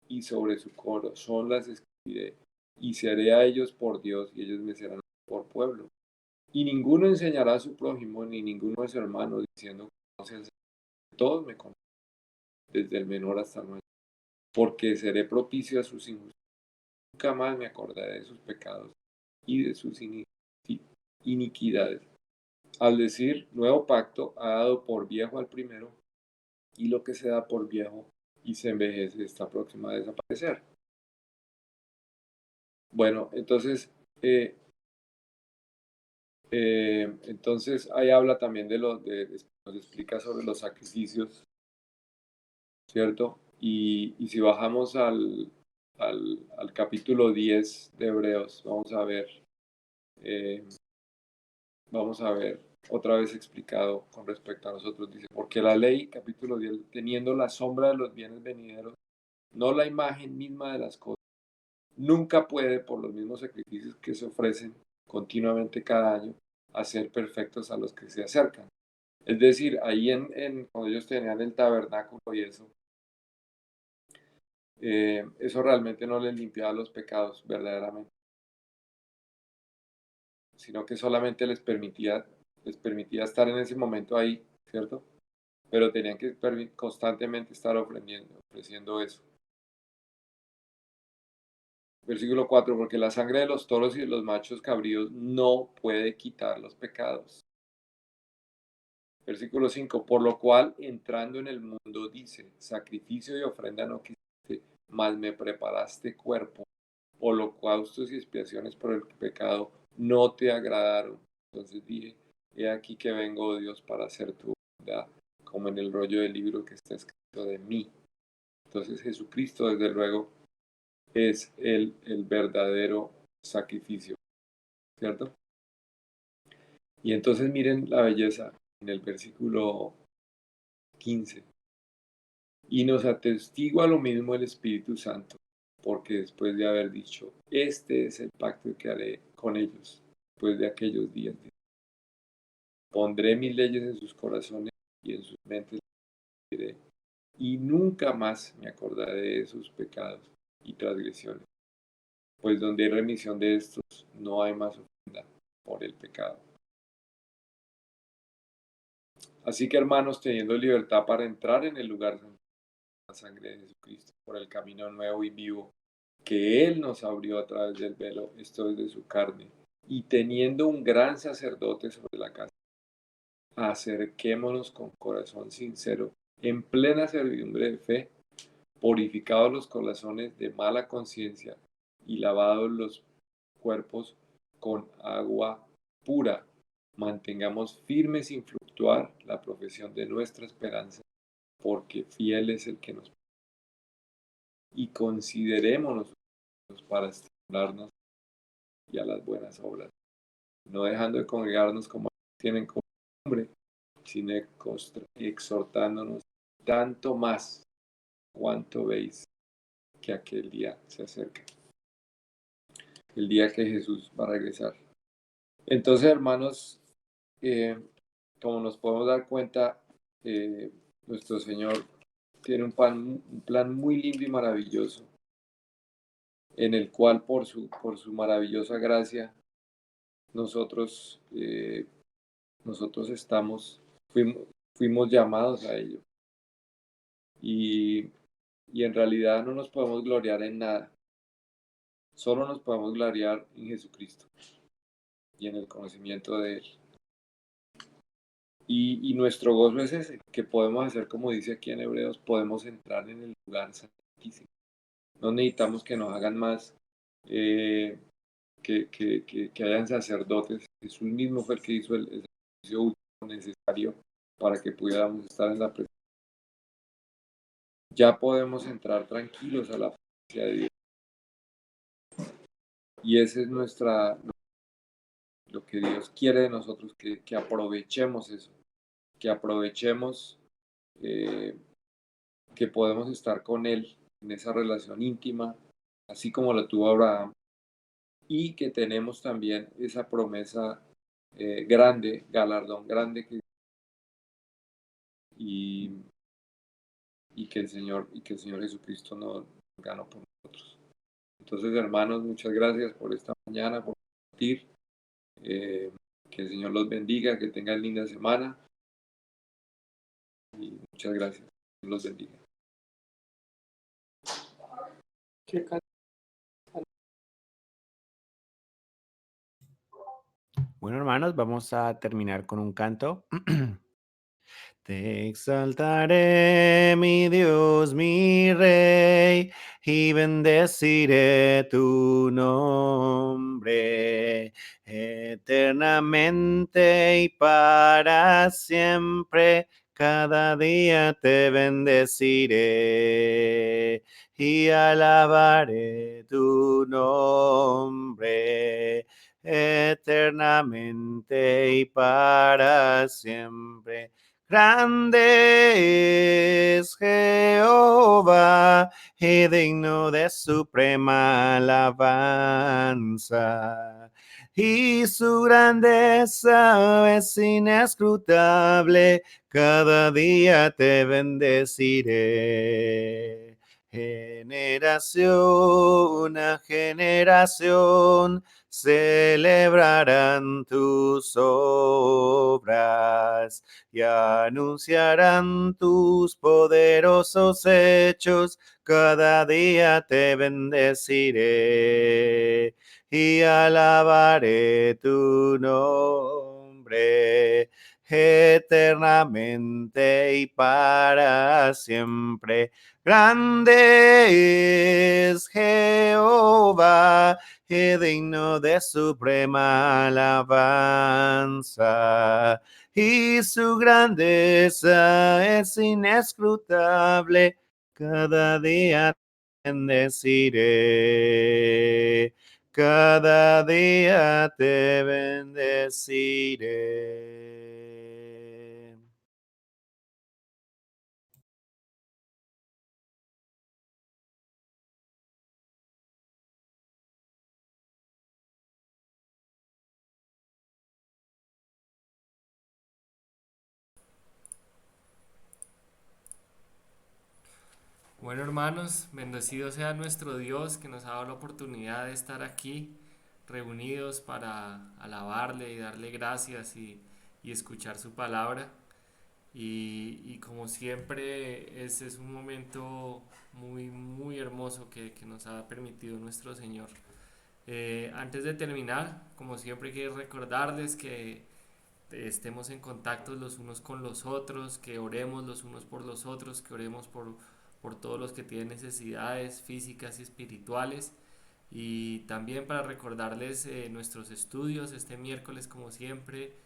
y sobre su corazón las escribiré, y seré a ellos por Dios y ellos me serán por pueblo. Y ninguno enseñará a su prójimo ni ninguno a su hermano diciendo conoces, todos me conocen, desde el menor hasta el mayor, porque seré propicio a sus injusticias. Nunca más me acordaré de sus pecados y de sus iniquidades. Al decir nuevo pacto, ha dado por viejo al primero, y lo que se da por viejo y se envejece está próximo a desaparecer. Bueno, entonces ahí habla también nos explica sobre los sacrificios, ¿cierto? Y si bajamos al capítulo 10 de Hebreos, vamos a ver otra vez explicado con respecto a nosotros. Dice, porque la ley, capítulo 10, teniendo la sombra de los bienes venideros, no la imagen misma de las cosas, nunca puede, por los mismos sacrificios que se ofrecen continuamente cada año, hacer perfectos a los que se acercan. Es decir, ahí cuando ellos tenían el tabernáculo y eso realmente no les limpiaba los pecados verdaderamente, sino que solamente les permitía estar en ese momento ahí, ¿cierto? Pero tenían que constantemente estar ofreciendo eso. Versículo 4, porque la sangre de los toros y de los machos cabríos no puede quitar los pecados. Versículo 5, por lo cual entrando en el mundo dice, sacrificio y ofrenda no quisiste, mas me preparaste cuerpo, holocaustos y expiaciones por el pecado no te agradaron. Entonces dije, he aquí que vengo, oh Dios, para hacer tu voluntad, como en el rollo del libro que está escrito de mí. Entonces Jesucristo, desde luego, es el verdadero sacrificio, ¿cierto? Y entonces miren la belleza en el versículo 15. Y nos atestigua lo mismo el Espíritu Santo, porque después de haber dicho, este es el pacto que haré con ellos, después de aquellos días. Pondré mis leyes en sus corazones y en sus mentes las diré, y nunca más me acordaré de sus pecados y transgresiones, pues donde hay remisión de estos, no hay más ofrenda por el pecado. Así que hermanos, teniendo libertad para entrar en el lugar santo, la sangre de Jesucristo, por el camino nuevo y vivo que Él nos abrió a través del velo, esto es de su carne, y teniendo un gran sacerdote sobre la casa, acerquémonos con corazón sincero, en plena servidumbre de fe, purificados los corazones de mala conciencia y lavados los cuerpos con agua pura. Mantengamos firme sin fluctuar la profesión de nuestra esperanza, porque fiel es el que nos... Y considerémonos para estimularnos y a las buenas obras, no dejando de congregarnos como tienen costumbre, sino exhortándonos tanto más cuanto veis que aquel día se acerca, el día que Jesús va a regresar. Entonces, hermanos, como nos podemos dar cuenta, nuestro Señor tiene un plan muy lindo y maravilloso, en el cual por su maravillosa gracia nosotros fuimos llamados a ello. Y en realidad no nos podemos gloriar en nada. Solo nos podemos gloriar en Jesucristo y en el conocimiento de Él. Y nuestro gozo es ese, que podemos hacer como dice aquí en Hebreos, podemos entrar en el lugar santísimo. No necesitamos que nos hagan más, que hayan sacerdotes. Jesús mismo fue el que hizo el sacrificio último necesario para que pudiéramos estar en la presencia. Ya podemos entrar tranquilos a la presencia de Dios. Y ese es lo que Dios quiere de nosotros, que aprovechemos eso, que aprovechemos eh, que podemos estar con Él en esa relación íntima, así como la tuvo Abraham, y que tenemos también esa promesa grande, galardón grande, y, y que el Señor Jesucristo nos ganó por nosotros. Entonces, hermanos, muchas gracias por esta mañana, por compartir. Que el Señor los bendiga, que tengan linda semana. Y muchas gracias. Dios los bendiga. Bueno, hermanos, vamos a terminar con un canto. Te exaltaré, mi Dios, mi Rey, y bendeciré tu nombre eternamente y para siempre. Cada día te bendeciré y alabaré tu nombre eternamente y para siempre. Grande es Jehová y digno de suprema alabanza. Y su grandeza es inescrutable, cada día te bendeciré. Generación a generación celebrarán tus obras y anunciarán tus poderosos hechos. Cada día te bendeciré y alabaré tu nombre eternamente y para siempre. Grande es Jehová y digno de suprema alabanza, y su grandeza es inescrutable. Cada día te bendeciré, cada día te bendeciré. Bueno, hermanos, bendecido sea nuestro Dios que nos ha dado la oportunidad de estar aquí reunidos para alabarle y darle gracias y escuchar su palabra. Y como siempre, ese es un momento muy, muy hermoso que nos ha permitido nuestro Señor. Antes de terminar, como siempre, quiero recordarles que estemos en contacto los unos con los otros, que oremos los unos por los otros, que oremos por todos los que tienen necesidades físicas y espirituales. Y también para recordarles nuestros estudios, este miércoles como siempre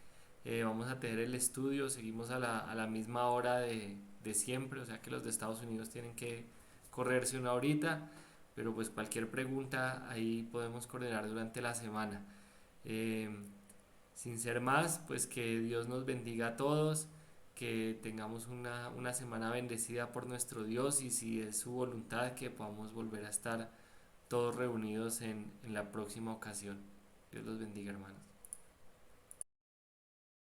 vamos a tener el estudio, seguimos a la misma hora de siempre, o sea que los de Estados Unidos tienen que correrse una horita, pero pues cualquier pregunta ahí podemos coordinar durante la semana. Eh, Sin ser más, pues que Dios nos bendiga a todos, que tengamos una semana bendecida por nuestro Dios y si es su voluntad que podamos volver a estar todos reunidos en la próxima ocasión. Dios los bendiga, hermanos.